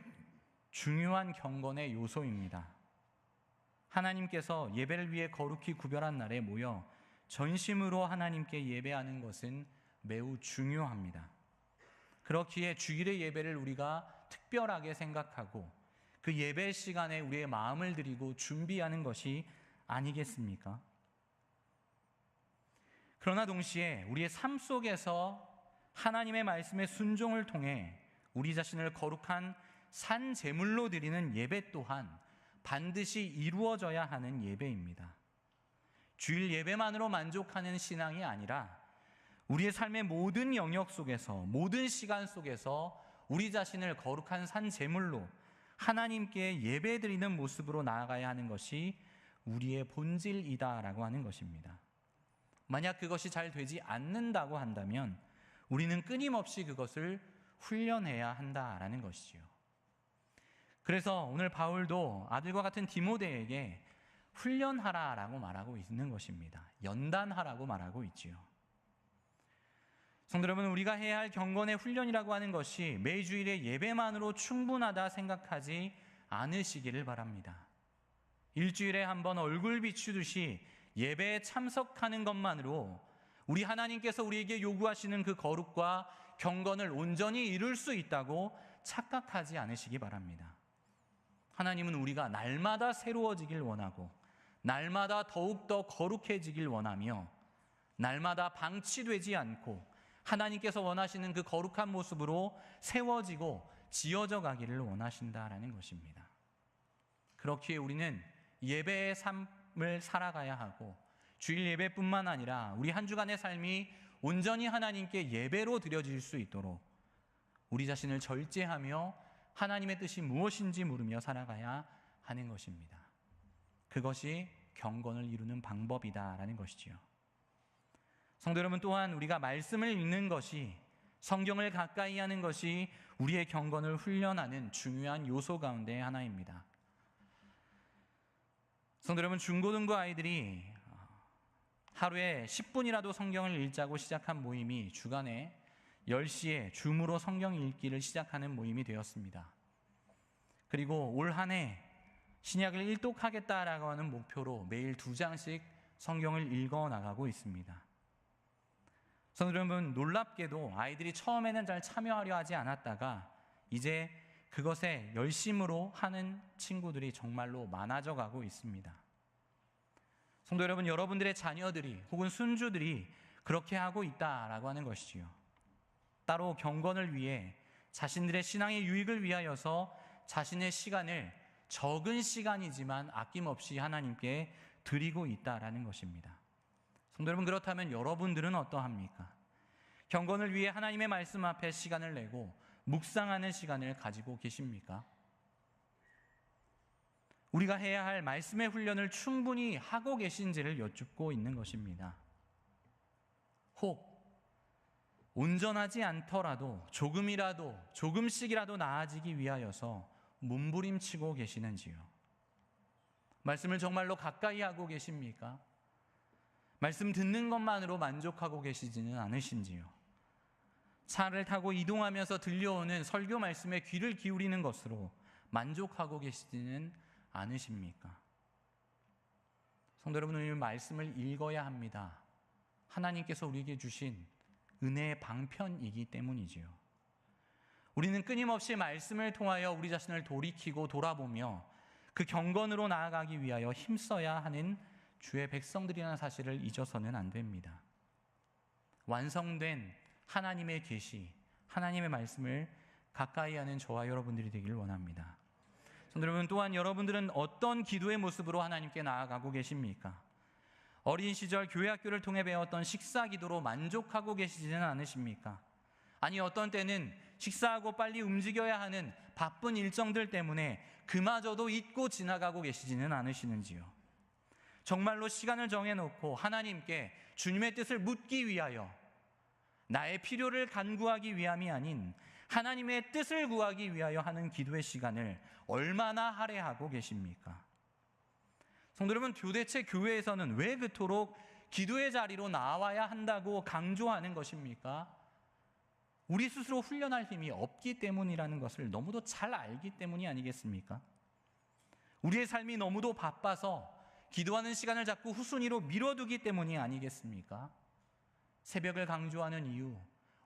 [SPEAKER 1] 중요한 경건의 요소입니다. 하나님께서 예배를 위해 거룩히 구별한 날에 모여 전심으로 하나님께 예배하는 것은 매우 중요합니다. 그렇기에 주일의 예배를 우리가 특별하게 생각하고 그 예배 시간에 우리의 마음을 드리고 준비하는 것이 아니겠습니까? 그러나 동시에 우리의 삶 속에서 하나님의 말씀의 순종을 통해 우리 자신을 거룩한 산 제물로 드리는 예배 또한 반드시 이루어져야 하는 예배입니다. 주일 예배만으로 만족하는 신앙이 아니라 우리의 삶의 모든 영역 속에서, 모든 시간 속에서 우리 자신을 거룩한 산 제물로 하나님께 예배드리는 모습으로 나아가야 하는 것이 우리의 본질이다라고 하는 것입니다. 만약 그것이 잘 되지 않는다고 한다면 우리는 끊임없이 그것을 훈련해야 한다라는 것이지요. 그래서 오늘 바울도 아들과 같은 디모데에게 훈련하라라고 말하고 있는 것입니다. 연단하라고 말하고 있지요. 성도 여러분, 우리가 해야 할 경건의 훈련이라고 하는 것이 매주일의 예배만으로 충분하다 생각하지 않으시기를 바랍니다. 일주일에 한 번 얼굴 비추듯이 예배에 참석하는 것만으로 우리 하나님께서 우리에게 요구하시는 그 거룩과 경건을 온전히 이룰 수 있다고 착각하지 않으시기 바랍니다. 하나님은 우리가 날마다 새로워지길 원하고 날마다 더욱더 거룩해지길 원하며 날마다 방치되지 않고 하나님께서 원하시는 그 거룩한 모습으로 세워지고 지어져 가기를 원하신다라는 것입니다. 그렇기에 우리는 예배의 삶을 살아가야 하고 주일 예배뿐만 아니라 우리 한 주간의 삶이 온전히 하나님께 예배로 드려질 수 있도록 우리 자신을 절제하며 하나님의 뜻이 무엇인지 물으며 살아가야 하는 것입니다. 그것이 경건을 이루는 방법이다라는 것이지요. 성도 여러분, 또한 우리가 말씀을 읽는 것이, 성경을 가까이 하는 것이 우리의 경건을 훈련하는 중요한 요소 가운데 하나입니다. 성도 여러분, 중고등부 아이들이 하루에 10분이라도 성경을 읽자고 시작한 모임이 주간에 10시에 줌으로 성경 읽기를 시작하는 모임이 되었습니다. 그리고 올 한 해 신약을 일독하겠다라고 하는 목표로 매일 2장씩 성경을 읽어 나가고 있습니다. 성도 여러분, 놀랍게도 아이들이 처음에는 잘 참여하려 하지 않았다가 이제 그것에 열심으로 하는 친구들이 정말로 많아져 가고 있습니다. 성도 여러분, 여러분들의 자녀들이 혹은 손주들이 그렇게 하고 있다라고 하는 것이지요. 따로 경건을 위해 자신들의 신앙의 유익을 위하여서 자신의 시간을 적은 시간이지만 아낌없이 하나님께 드리고 있다라는 것입니다. 성도 여러분, 그렇다면 여러분들은 어떠합니까? 경건을 위해 하나님의 말씀 앞에 시간을 내고 묵상하는 시간을 가지고 계십니까? 우리가 해야 할 말씀의 훈련을 충분히 하고 계신지를 여쭙고 있는 것입니다. 혹 온전하지 않더라도 조금씩이라도 나아지기 위하여서 몸부림치고 계시는지요? 말씀을 정말로 가까이 하고 계십니까? 말씀 듣는 것만으로 만족하고 계시지는 않으신지요? 차를 타고 이동하면서 들려오는 설교 말씀에 귀를 기울이는 것으로 만족하고 계시지는 않으십니까? 성도 여러분, 오늘 말씀을 읽어야 합니다. 하나님께서 우리에게 주신 은혜의 방편이기 때문이지요. 우리는 끊임없이 말씀을 통하여 우리 자신을 돌이키고 돌아보며 그 경건으로 나아가기 위하여 힘써야 하는 주의 백성들이라는 사실을 잊어서는 안 됩니다. 완성된 하나님의 계시, 하나님의 말씀을 가까이 하는 저와 여러분들이 되기를 원합니다. 성도 여러분, 또한 여러분들은 어떤 기도의 모습으로 하나님께 나아가고 계십니까? 어린 시절 교회 학교를 통해 배웠던 식사 기도로 만족하고 계시지는 않으십니까? 아니, 어떤 때는 식사하고 빨리 움직여야 하는 바쁜 일정들 때문에 그마저도 잊고 지나가고 계시지는 않으시는지요? 정말로 시간을 정해놓고 하나님께 주님의 뜻을 묻기 위하여, 나의 필요를 간구하기 위함이 아닌 하나님의 뜻을 구하기 위하여 하는 기도의 시간을 얼마나 할애하고 계십니까? 성도 여러분, 도대체 교회에서는 왜 그토록 기도의 자리로 나와야 한다고 강조하는 것입니까? 우리 스스로 훈련할 힘이 없기 때문이라는 것을 너무도 잘 알기 때문이 아니겠습니까? 우리의 삶이 너무도 바빠서 기도하는 시간을 자꾸 후순위로 미뤄두기 때문이 아니겠습니까? 새벽을 강조하는 이유,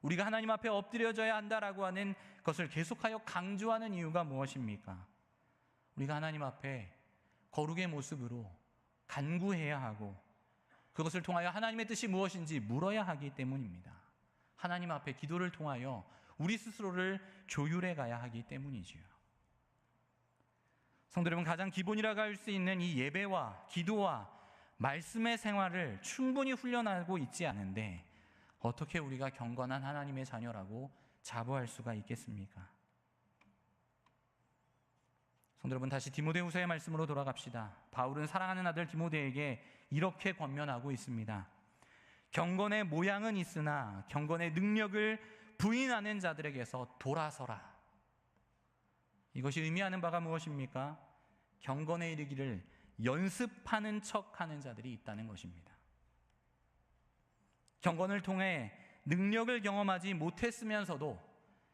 [SPEAKER 1] 우리가 하나님 앞에 엎드려져야 한다라고 하는 것을 계속하여 강조하는 이유가 무엇입니까? 우리가 하나님 앞에 거룩의 모습으로 간구해야 하고 그것을 통하여 하나님의 뜻이 무엇인지 물어야 하기 때문입니다. 하나님 앞에 기도를 통하여 우리 스스로를 조율해 가야 하기 때문이지요. 성도 여러분, 가장 기본이라고 할 수 있는 이 예배와 기도와 말씀의 생활을 충분히 훈련하고 있지 않은데 어떻게 우리가 경건한 하나님의 자녀라고 자부할 수가 있겠습니까? 성도 여러분, 다시 디모데후서의 말씀으로 돌아갑시다. 바울은 사랑하는 아들 디모데에게 이렇게 권면하고 있습니다. 경건의 모양은 있으나 경건의 능력을 부인하는 자들에게서 돌아서라. 이것이 의미하는 바가 무엇입니까? 경건에 이르기를 연습하는 척하는 자들이 있다는 것입니다. 경건을 통해 능력을 경험하지 못했으면서도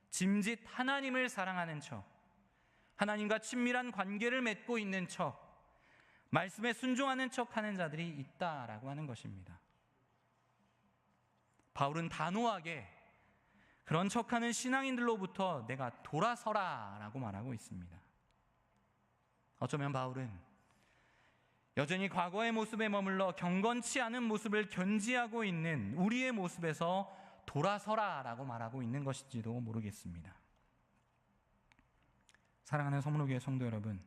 [SPEAKER 1] 짐짓 하나님을 사랑하는 척, 하나님과 친밀한 관계를 맺고 있는 척, 말씀에 순종하는 척하는 자들이 있다라고 하는 것입니다. 바울은 단호하게 그런 척하는 신앙인들로부터 내가 돌아서라 라고 말하고 있습니다. 어쩌면 바울은 여전히 과거의 모습에 머물러 경건치 않은 모습을 견지하고 있는 우리의 모습에서 돌아서라 라고 말하고 있는 것인지도 모르겠습니다. 사랑하는 서문호교회 성도 여러분,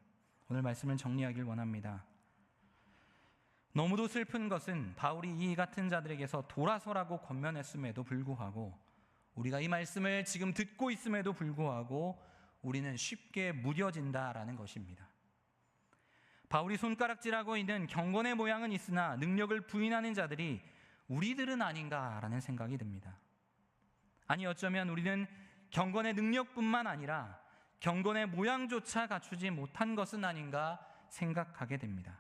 [SPEAKER 1] 오늘 말씀을 정리하길 원합니다. 너무도 슬픈 것은 바울이 이 같은 자들에게서 돌아서라고 권면했음에도 불구하고 우리가 이 말씀을 지금 듣고 있음에도 불구하고 우리는 쉽게 무뎌진다라는 것입니다. 바울이 손가락질하고 있는 경건의 모양은 있으나 능력을 부인하는 자들이 우리들은 아닌가라는 생각이 듭니다. 아니, 어쩌면 우리는 경건의 능력뿐만 아니라 경건의 모양조차 갖추지 못한 것은 아닌가 생각하게 됩니다.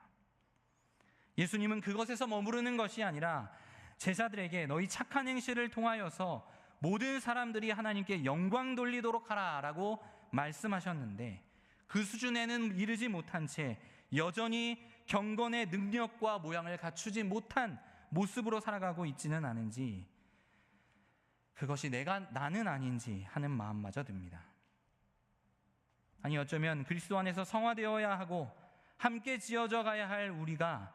[SPEAKER 1] 예수님은 그것에서 머무르는 것이 아니라 제자들에게 너희 착한 행실을 통하여서 모든 사람들이 하나님께 영광 돌리도록 하라라고 말씀하셨는데 그 수준에는 이르지 못한 채 여전히 경건의 능력과 모양을 갖추지 못한 모습으로 살아가고 있지는 않은지, 그것이 나는 아닌지 하는 마음마저 듭니다. 아니, 어쩌면 그리스도 안에서 성화되어야 하고 함께 지어져 가야 할 우리가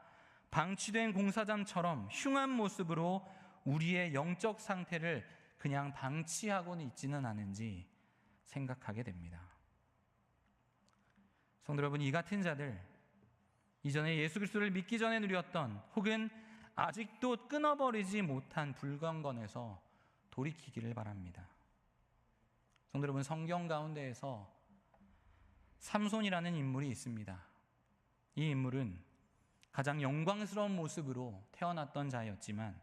[SPEAKER 1] 방치된 공사장처럼 흉한 모습으로 우리의 영적 상태를 그냥 방치하고는 있지는 않은지 생각하게 됩니다. 성도 여러분, 이 같은 자들, 이전에 예수 그리스도를 믿기 전에 누렸던 혹은 아직도 끊어버리지 못한 불경건에서 돌이키기를 바랍니다. 성도 여러분, 성경 가운데에서 삼손이라는 인물이 있습니다. 이 인물은 가장 영광스러운 모습으로 태어났던 자였지만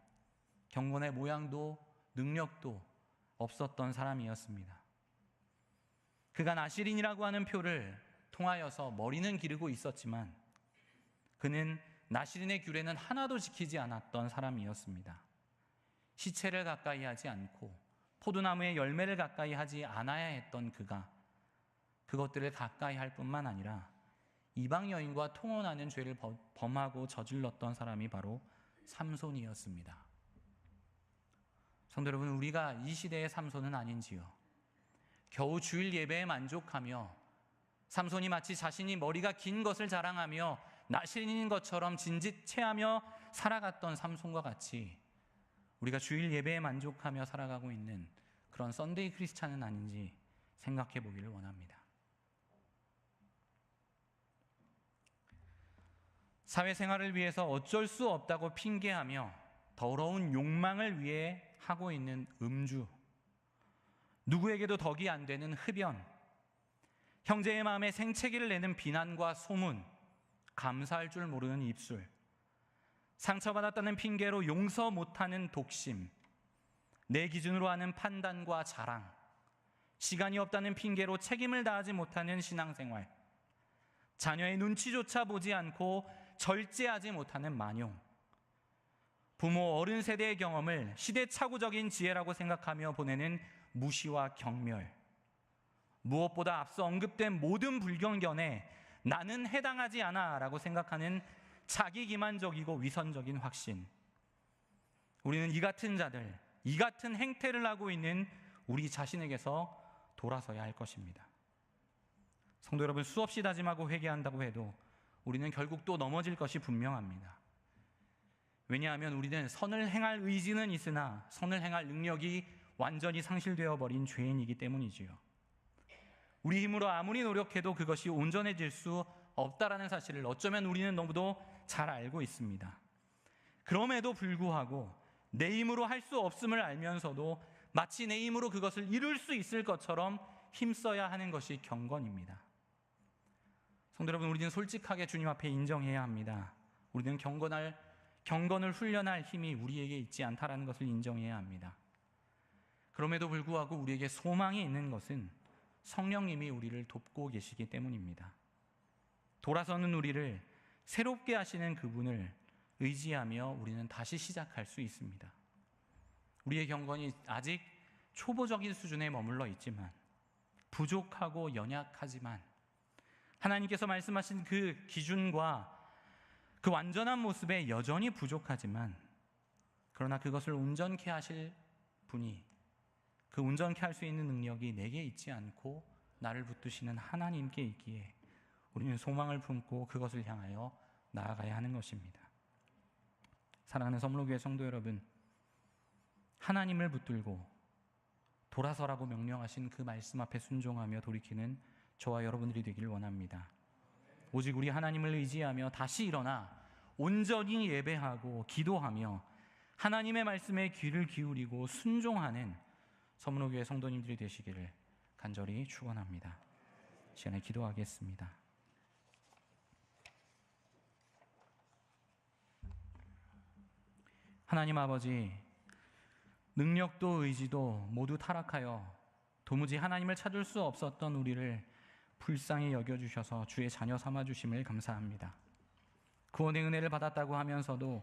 [SPEAKER 1] 경건의 모양도 능력도 없었던 사람이었습니다. 그가 나시린이라고 하는 표를 통하여서 머리는 기르고 있었지만 그는 나시린의 규례는 하나도 지키지 않았던 사람이었습니다. 시체를 가까이 하지 않고 포도나무의 열매를 가까이 하지 않아야 했던 그가 그것들을 가까이 할 뿐만 아니라 이방 여인과 통혼하는 죄를 범하고 저질렀던 사람이 바로 삼손이었습니다. 성도 여러분, 우리가 이 시대의 삼손은 아닌지요? 겨우 주일 예배에 만족하며 삼손이 마치 자신이 머리가 긴 것을 자랑하며 나시린인 것처럼 진짓체하며 살아갔던 삼손과 같이 우리가 주일 예배에 만족하며 살아가고 있는 그런 썬데이 크리스찬은 아닌지 생각해 보기를 원합니다. 사회생활을 위해서 어쩔 수 없다고 핑계하며 더러운 욕망을 위해 하고 있는 음주, 누구에게도 덕이 안 되는 흡연, 형제의 마음에 생채기를 내는 비난과 소문, 감사할 줄 모르는 입술, 상처받았다는 핑계로 용서 못하는 독심, 내 기준으로 하는 판단과 자랑, 시간이 없다는 핑계로 책임을 다하지 못하는 신앙생활, 자녀의 눈치조차 보지 않고 절제하지 못하는 만용, 부모 어른 세대의 경험을 시대착오적인 지혜라고 생각하며 보내는 무시와 경멸, 무엇보다 앞서 언급된 모든 불경견에 나는 해당하지 않아 라고 생각하는 자기기만적이고 위선적인 확신. 우리는 이 같은 자들, 이 같은 행태를 하고 있는 우리 자신에게서 돌아서야 할 것입니다. 성도 여러분, 수없이 다짐하고 회개한다고 해도 우리는 결국 또 넘어질 것이 분명합니다. 왜냐하면 우리는 선을 행할 의지는 있으나 선을 행할 능력이 완전히 상실되어 버린 죄인이기 때문이지요. 우리 힘으로 아무리 노력해도 그것이 온전해질 수 없다라는 사실을 어쩌면 우리는 너무도 잘 알고 있습니다. 그럼에도 불구하고 내 힘으로 할 수 없음을 알면서도 마치 내 힘으로 그것을 이룰 수 있을 것처럼 힘써야 하는 것이 경건입니다. 성도 여러분, 우리는 솔직하게 주님 앞에 인정해야 합니다. 우리는 경건을 훈련할 힘이 우리에게 있지 않다라는 것을 인정해야 합니다. 그럼에도 불구하고 우리에게 소망이 있는 것은 성령님이 우리를 돕고 계시기 때문입니다. 돌아서는 우리를 새롭게 하시는 그분을 의지하며 우리는 다시 시작할 수 있습니다. 우리의 경건이 아직 초보적인 수준에 머물러 있지만, 부족하고 연약하지만, 하나님께서 말씀하신 그 기준과 그 완전한 모습에 여전히 부족하지만, 그러나 그것을 온전케 하실 분이, 그 온전케 할 수 있는 능력이 내게 있지 않고 나를 붙드시는 하나님께 있기에 우리는 소망을 품고 그것을 향하여 나아가야 하는 것입니다. 사랑하는 선물교회 성도 여러분, 하나님을 붙들고 돌아서라고 명령하신 그 말씀 앞에 순종하며 돌이키는 저와 여러분들이 되기를 원합니다. 오직 우리 하나님을 의지하며 다시 일어나 온전히 예배하고 기도하며 하나님의 말씀에 귀를 기울이고 순종하는 선문호교회 성도님들이 되시기를 간절히 축원합니다. 시간에 기도하겠습니다. 하나님 아버지, 능력도 의지도 모두 타락하여 도무지 하나님을 찾을 수 없었던 우리를 불쌍히 여겨주셔서 주의 자녀 삼아주심을 감사합니다. 구원의 은혜를 받았다고 하면서도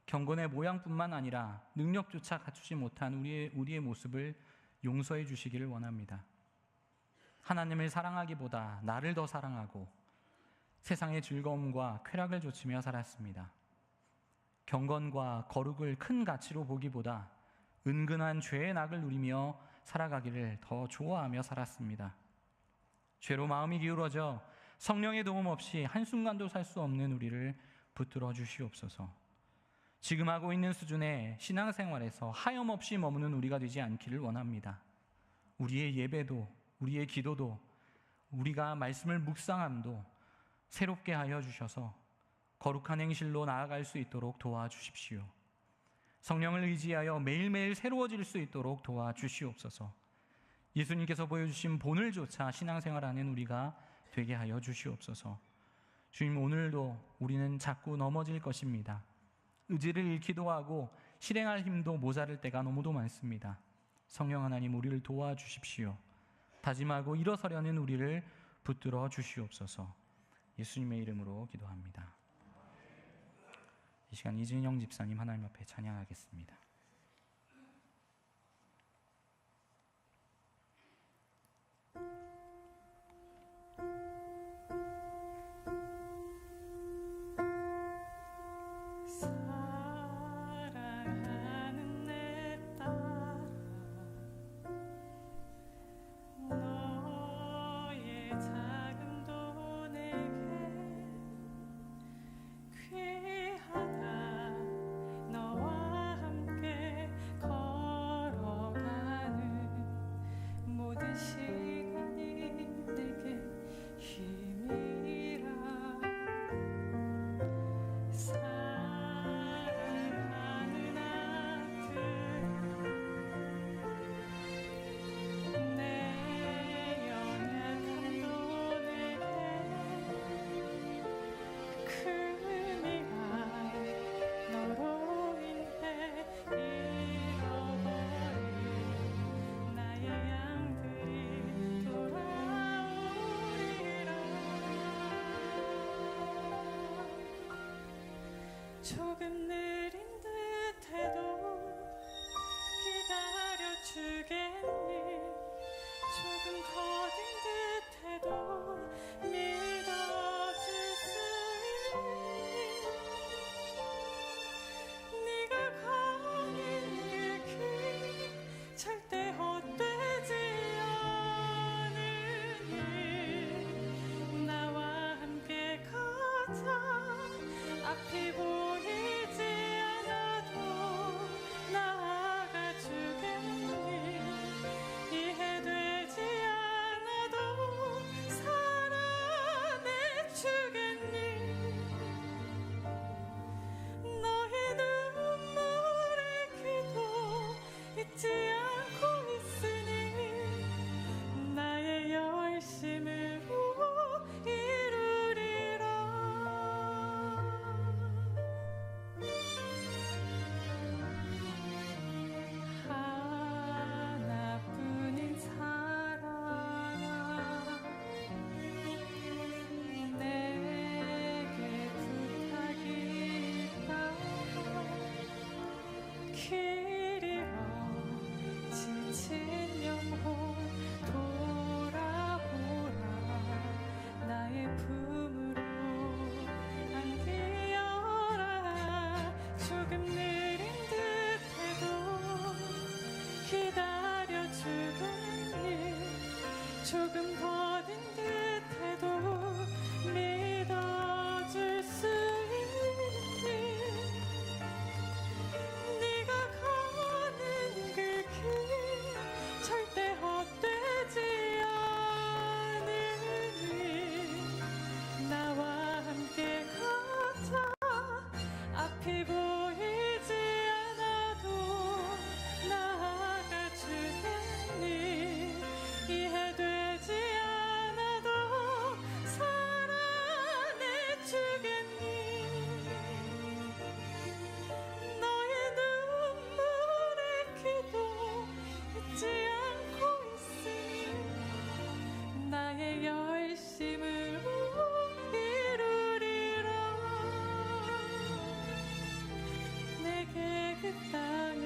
[SPEAKER 1] 경건의 모양뿐만 아니라 능력조차 갖추지 못한 우리의 모습을 용서해 주시기를 원합니다. 하나님을 사랑하기보다 나를 더 사랑하고 세상의 즐거움과 쾌락을 좇으며 살았습니다. 경건과 거룩을 큰 가치로 보기보다 은근한 죄의 낙을 누리며 살아가기를 더 좋아하며 살았습니다. 죄로 마음이 기울어져 성령의 도움 없이 한순간도 살 수 없는 우리를 붙들어 주시옵소서. 지금 하고 있는 수준의 신앙생활에서 하염없이 머무는 우리가 되지 않기를 원합니다. 우리의 예배도, 우리의 기도도, 우리가 말씀을 묵상함도 새롭게 하여 주셔서 거룩한 행실로 나아갈 수 있도록 도와주십시오. 성령을 의지하여 매일매일 새로워질 수 있도록 도와주시옵소서. 예수님께서 보여주신 본을 조차 신앙생활하는 우리가 되게 하여 주시옵소서. 주님, 오늘도 우리는 자꾸 넘어질 것입니다. 의지를 잃기도 하고 실행할 힘도 모자랄 때가 너무도 많습니다. 성령 하나님, 우리를 도와주십시오. 다짐하고 일어서려는 우리를 붙들어 주시옵소서. 예수님의 이름으로 기도합니다. 이 시간 이진영 집사님 하나님 앞에 찬양하겠습니다.
[SPEAKER 5] 사랑하는 내 딸아, 너의 자금도 내게 귀하다. 너와 함께 조금 느린 듯해도 기다려 주겠니. 조금 더딘 듯해도 믿어줄 수 있니. 네가 가는 길 절대 헛되지 않으니 나와 함께 가자. 앞이 보이지 않아도 나아가 주겠니. 이해되지 않아도 사랑해 주겠니. 너의 눈물의 기도 잊지 않고 있으니 나의 열심으로 이루리라. 하나뿐인 사랑아, 내게 부탁이 있다. 길 잃어 지친 영혼 돌아오라. 나의 품으로 안기어라. 조금 느린 듯해도 기다려 주겠니. 조금 더딘 듯해도 믿어줄 수 있니. 네가 가는 그 길 절대 헛되지 않으니 나와 함께 가자. 앞이 보이지 않아도 나아가 주겠니. 이해되지 않아도 사랑해 주겠니. 너의 눈물의 기도 잊지 않고 있으니 나의 열심으로 이루리라. 내게 그 땅을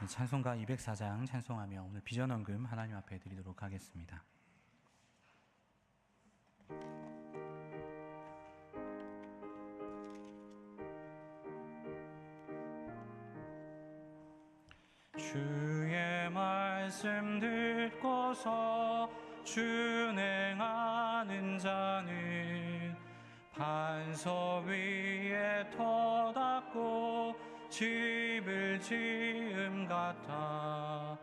[SPEAKER 1] 찬송가 204장 찬송하며 오늘 비전헌금 하나님 앞에 드리도록 하겠습니다. 주의 말씀 듣고서 준행하는 자는 반석 위에 터닫고 집을 지음 같아.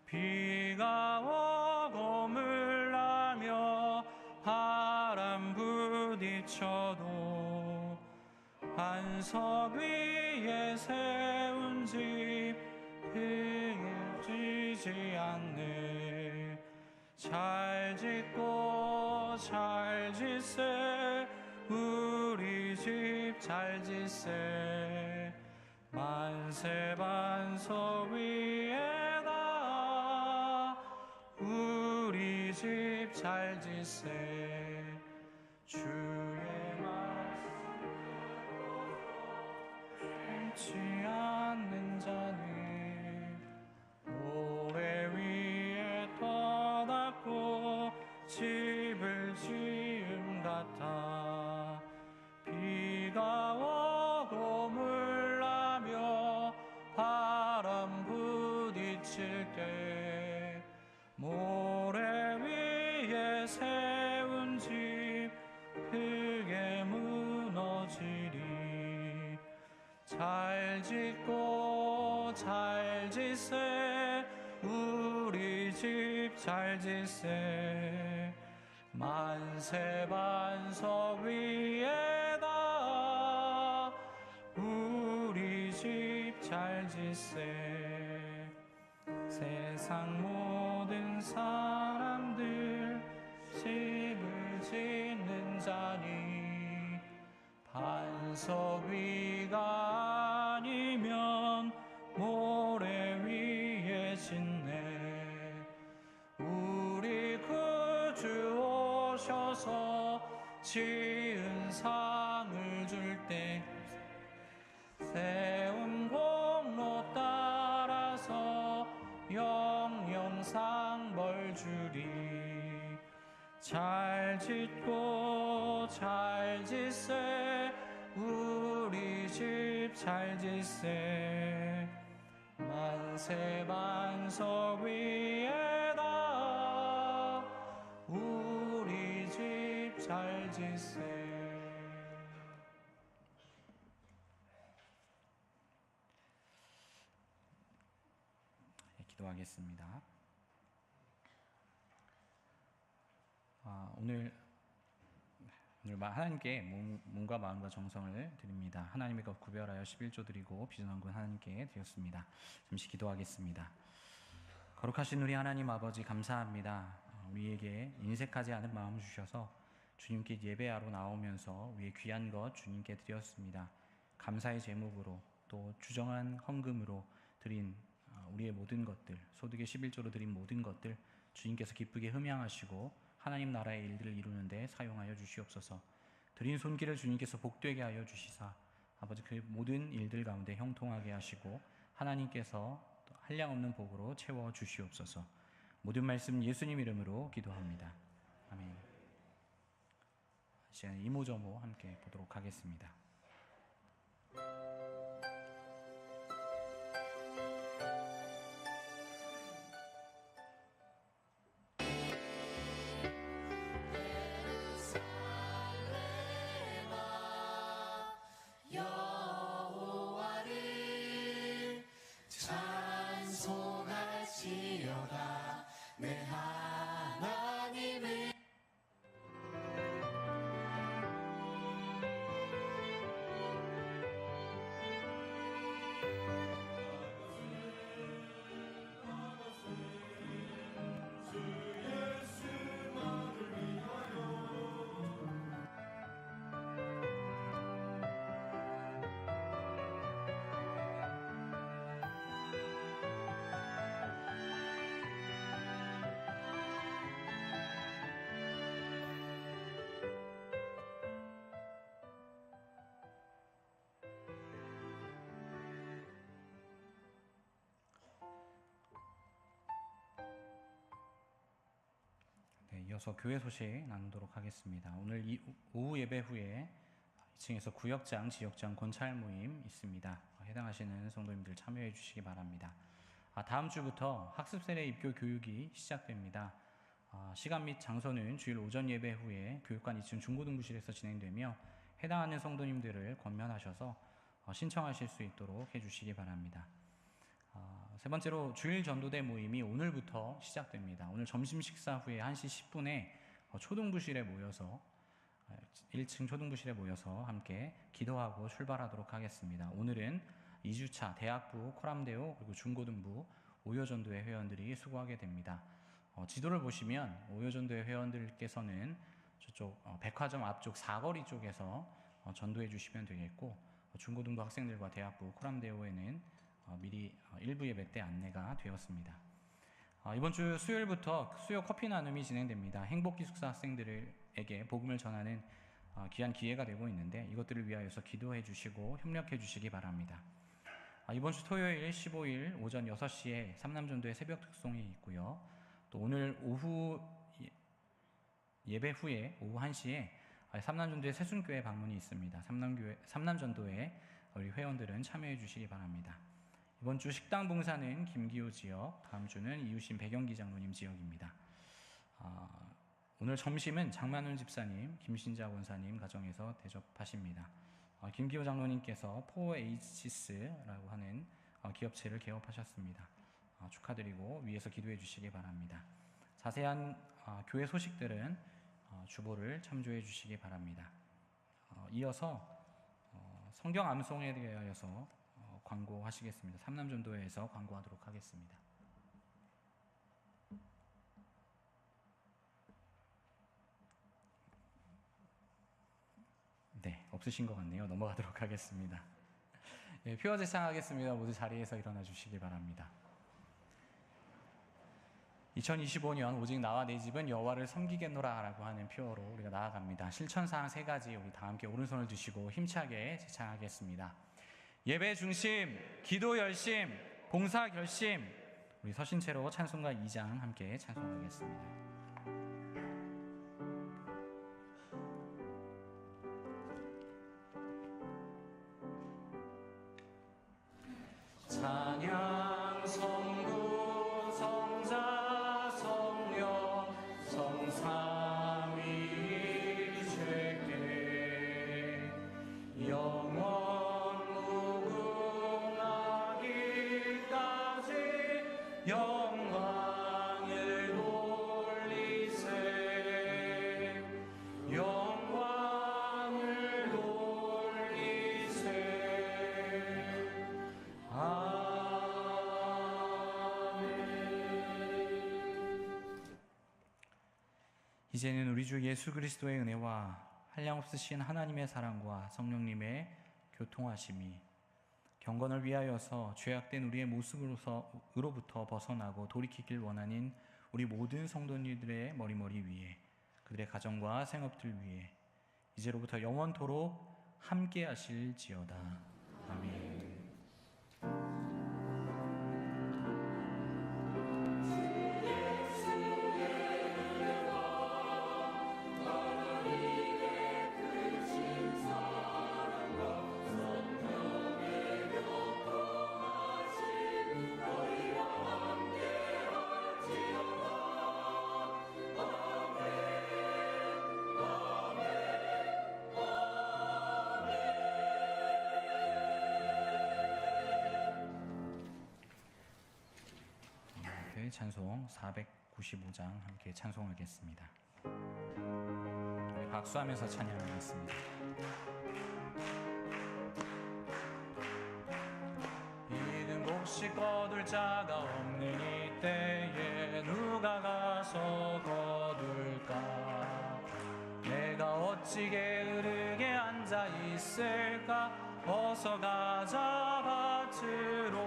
[SPEAKER 1] 비가 오고 물나며 바람 부딪혀도 반석 위에 세운 집 흔들리지 않네. 잘 짓고 잘 짓세 우리 집 잘 짓세. 만세 반석 위에다 우리 집 잘 짓세. 주의 말씀 듣지 않는 자는 모래 위에 터닫고 집을 지음 같아. 비가 오고 물나며 바람 부딪힐 때 모래 위에 세운 집 크게 무너지리. 잘 짓고 잘 짓세 우리 집 잘 짓세. 만세 반석 위에다 우리 집 잘 짓세. 세상 모든 사람들 집을 짓는 자니 반석 위가 아니면 모래 위에 짓네. 우리 구주 오셔서 지은 상을 줄 때 세운 공로 따라서 영영상 벌 주리. 잘 짓고 잘 짓세. 우리 집 잘 짓세. 만세 반석 위에다 우리 집 잘 짓세. 기도하겠습니다. 오늘 하나님께 몸과 마음과 정성을 드립니다. 하나님의 것 구별하여 11조 드리고 비전원군 하나님께 드렸습니다. 잠시 기도하겠습니다. 거룩하신 우리 하나님 아버지 감사합니다. 우리에게 인색하지 않은 마음 주셔서 주님께 예배하러 나오면서 우리의 귀한 것 주님께 드렸습니다. 감사의 제목으로 또 주정한 헌금으로 드린 우리의 모든 것들, 소득의 11조로 드린 모든 것들 주님께서 기쁘게 흠양하시고 하나님 나라의 일들을 이루는 데 사용하여 주시옵소서. 드린 손길을 주님께서 복되게 하여 주시사 아버지 그 모든 일들 가운데 형통하게 하시고 하나님께서 한량없는 복으로 채워 주시옵소서. 모든 말씀 예수님 이름으로 기도합니다. 아멘. 시간 이모저모 함께 보도록 하겠습니다. 이어서 교회 소식 나누도록 하겠습니다. 오늘 오후 예배 후에 2층에서 구역장, 지역장 권찰 모임 있습니다. 해당하시는 성도님들 참여해 주시기 바랍니다. 다음 주부터 학습 세례 입교 교육이 시작됩니다. 시간 및 장소는 주일 오전 예배 후에 교육관 2층 중고등부실에서 진행되며 해당하는 성도님들을 권면하셔서 신청하실 수 있도록 해주시기 바랍니다. 세 번째로 주일 전도대 모임이 오늘부터 시작됩니다. 오늘 점심 식사 후에 1시 10분에 초등부실에 모여서 1층 초등부실에 모여서 함께 기도하고 출발하도록 하겠습니다. 오늘은 2주차 대학부, 코람데오 그리고 중고등부 오요전도회 회원들이 수고하게 됩니다. 지도를 보시면 오요전도회 회원들께서는 저쪽 백화점 앞쪽 사거리 쪽에서 전도해 주시면 되겠고 중고등부 학생들과 대학부 코람데오에는 미리 일부 예배 때 안내가 되었습니다. 이번 주 수요일부터 수요 커피 나눔이 진행됩니다. 행복기숙사 학생들에게 복음을 전하는 귀한 기회가 되고 있는데 이것들을 위하여서 기도해 주시고 협력해 주시기 바랍니다. 이번 주 토요일 15일 오전 6시에 삼남전도회 새벽 특송이 있고요. 또 오늘 오후 예배 후에 오후 1시에 삼남전도회 새순교회 방문이 있습니다. 삼남전도회 우리 회원들은 참여해 주시기 바랍니다. 이번 주 식당 봉사는 김기호 지역, 다음 주는 이유신 백영기 장로님 지역입니다. 오늘 점심은 장만훈 집사님, 김신자 원사님 가정에서 대접하십니다. 김기호 장로님께서 4H치스라고 하는 기업체를 개업하셨습니다. 축하드리고 위에서 기도해 주시기 바랍니다. 자세한 교회 소식들은 주보를 참조해 주시기 바랍니다. 이어서 성경 암송에 대하여서 광고하시겠습니다. 삼남전도회에서 광고하도록 하겠습니다. 네, 없으신 것 같네요. 넘어가도록 하겠습니다. 예, 표어 제창하겠습니다. 모두 자리에서 일어나 주시기 바랍니다. 2025년 오직 나와 내 집은 여호와를 섬기겠노라라고 하는 표어로 우리가 나아갑니다. 실천사항 3가지 우리 다 함께 오른손을 드시고 힘차게 제창하겠습니다. 예배 중심, 기도 열심, 봉사 결심. 우리 서신 채로 찬송가 2장 함께 찬송하겠습니다. 찬양 성부 성자 성령 성삼위 주께 영원 무궁하기까지 영광을 돌리세 영광을 돌리세 이제는 우리 주 예수 그리스도의 은혜와 한량없으신 하나님의 사랑과 성령님의 교통하심이 경건을 위하여서 죄악된 우리의 모습으로부터 벗어나고 돌이키길 원하는 우리 모든 성도님들의 머리머리 위에 그들의 가정과 생업들 위에 이제로부터 영원토록 함께 하실지어다. 아멘. 찬송 495장 함께 찬송하겠습니다. 박수하면서 찬양하겠습니다. 이는 곡식 거둘 자가 없는 이때에 누가 가서 거둘까? 내가 어찌 게으르게 앉아 있을까? 어서 가자 밭으로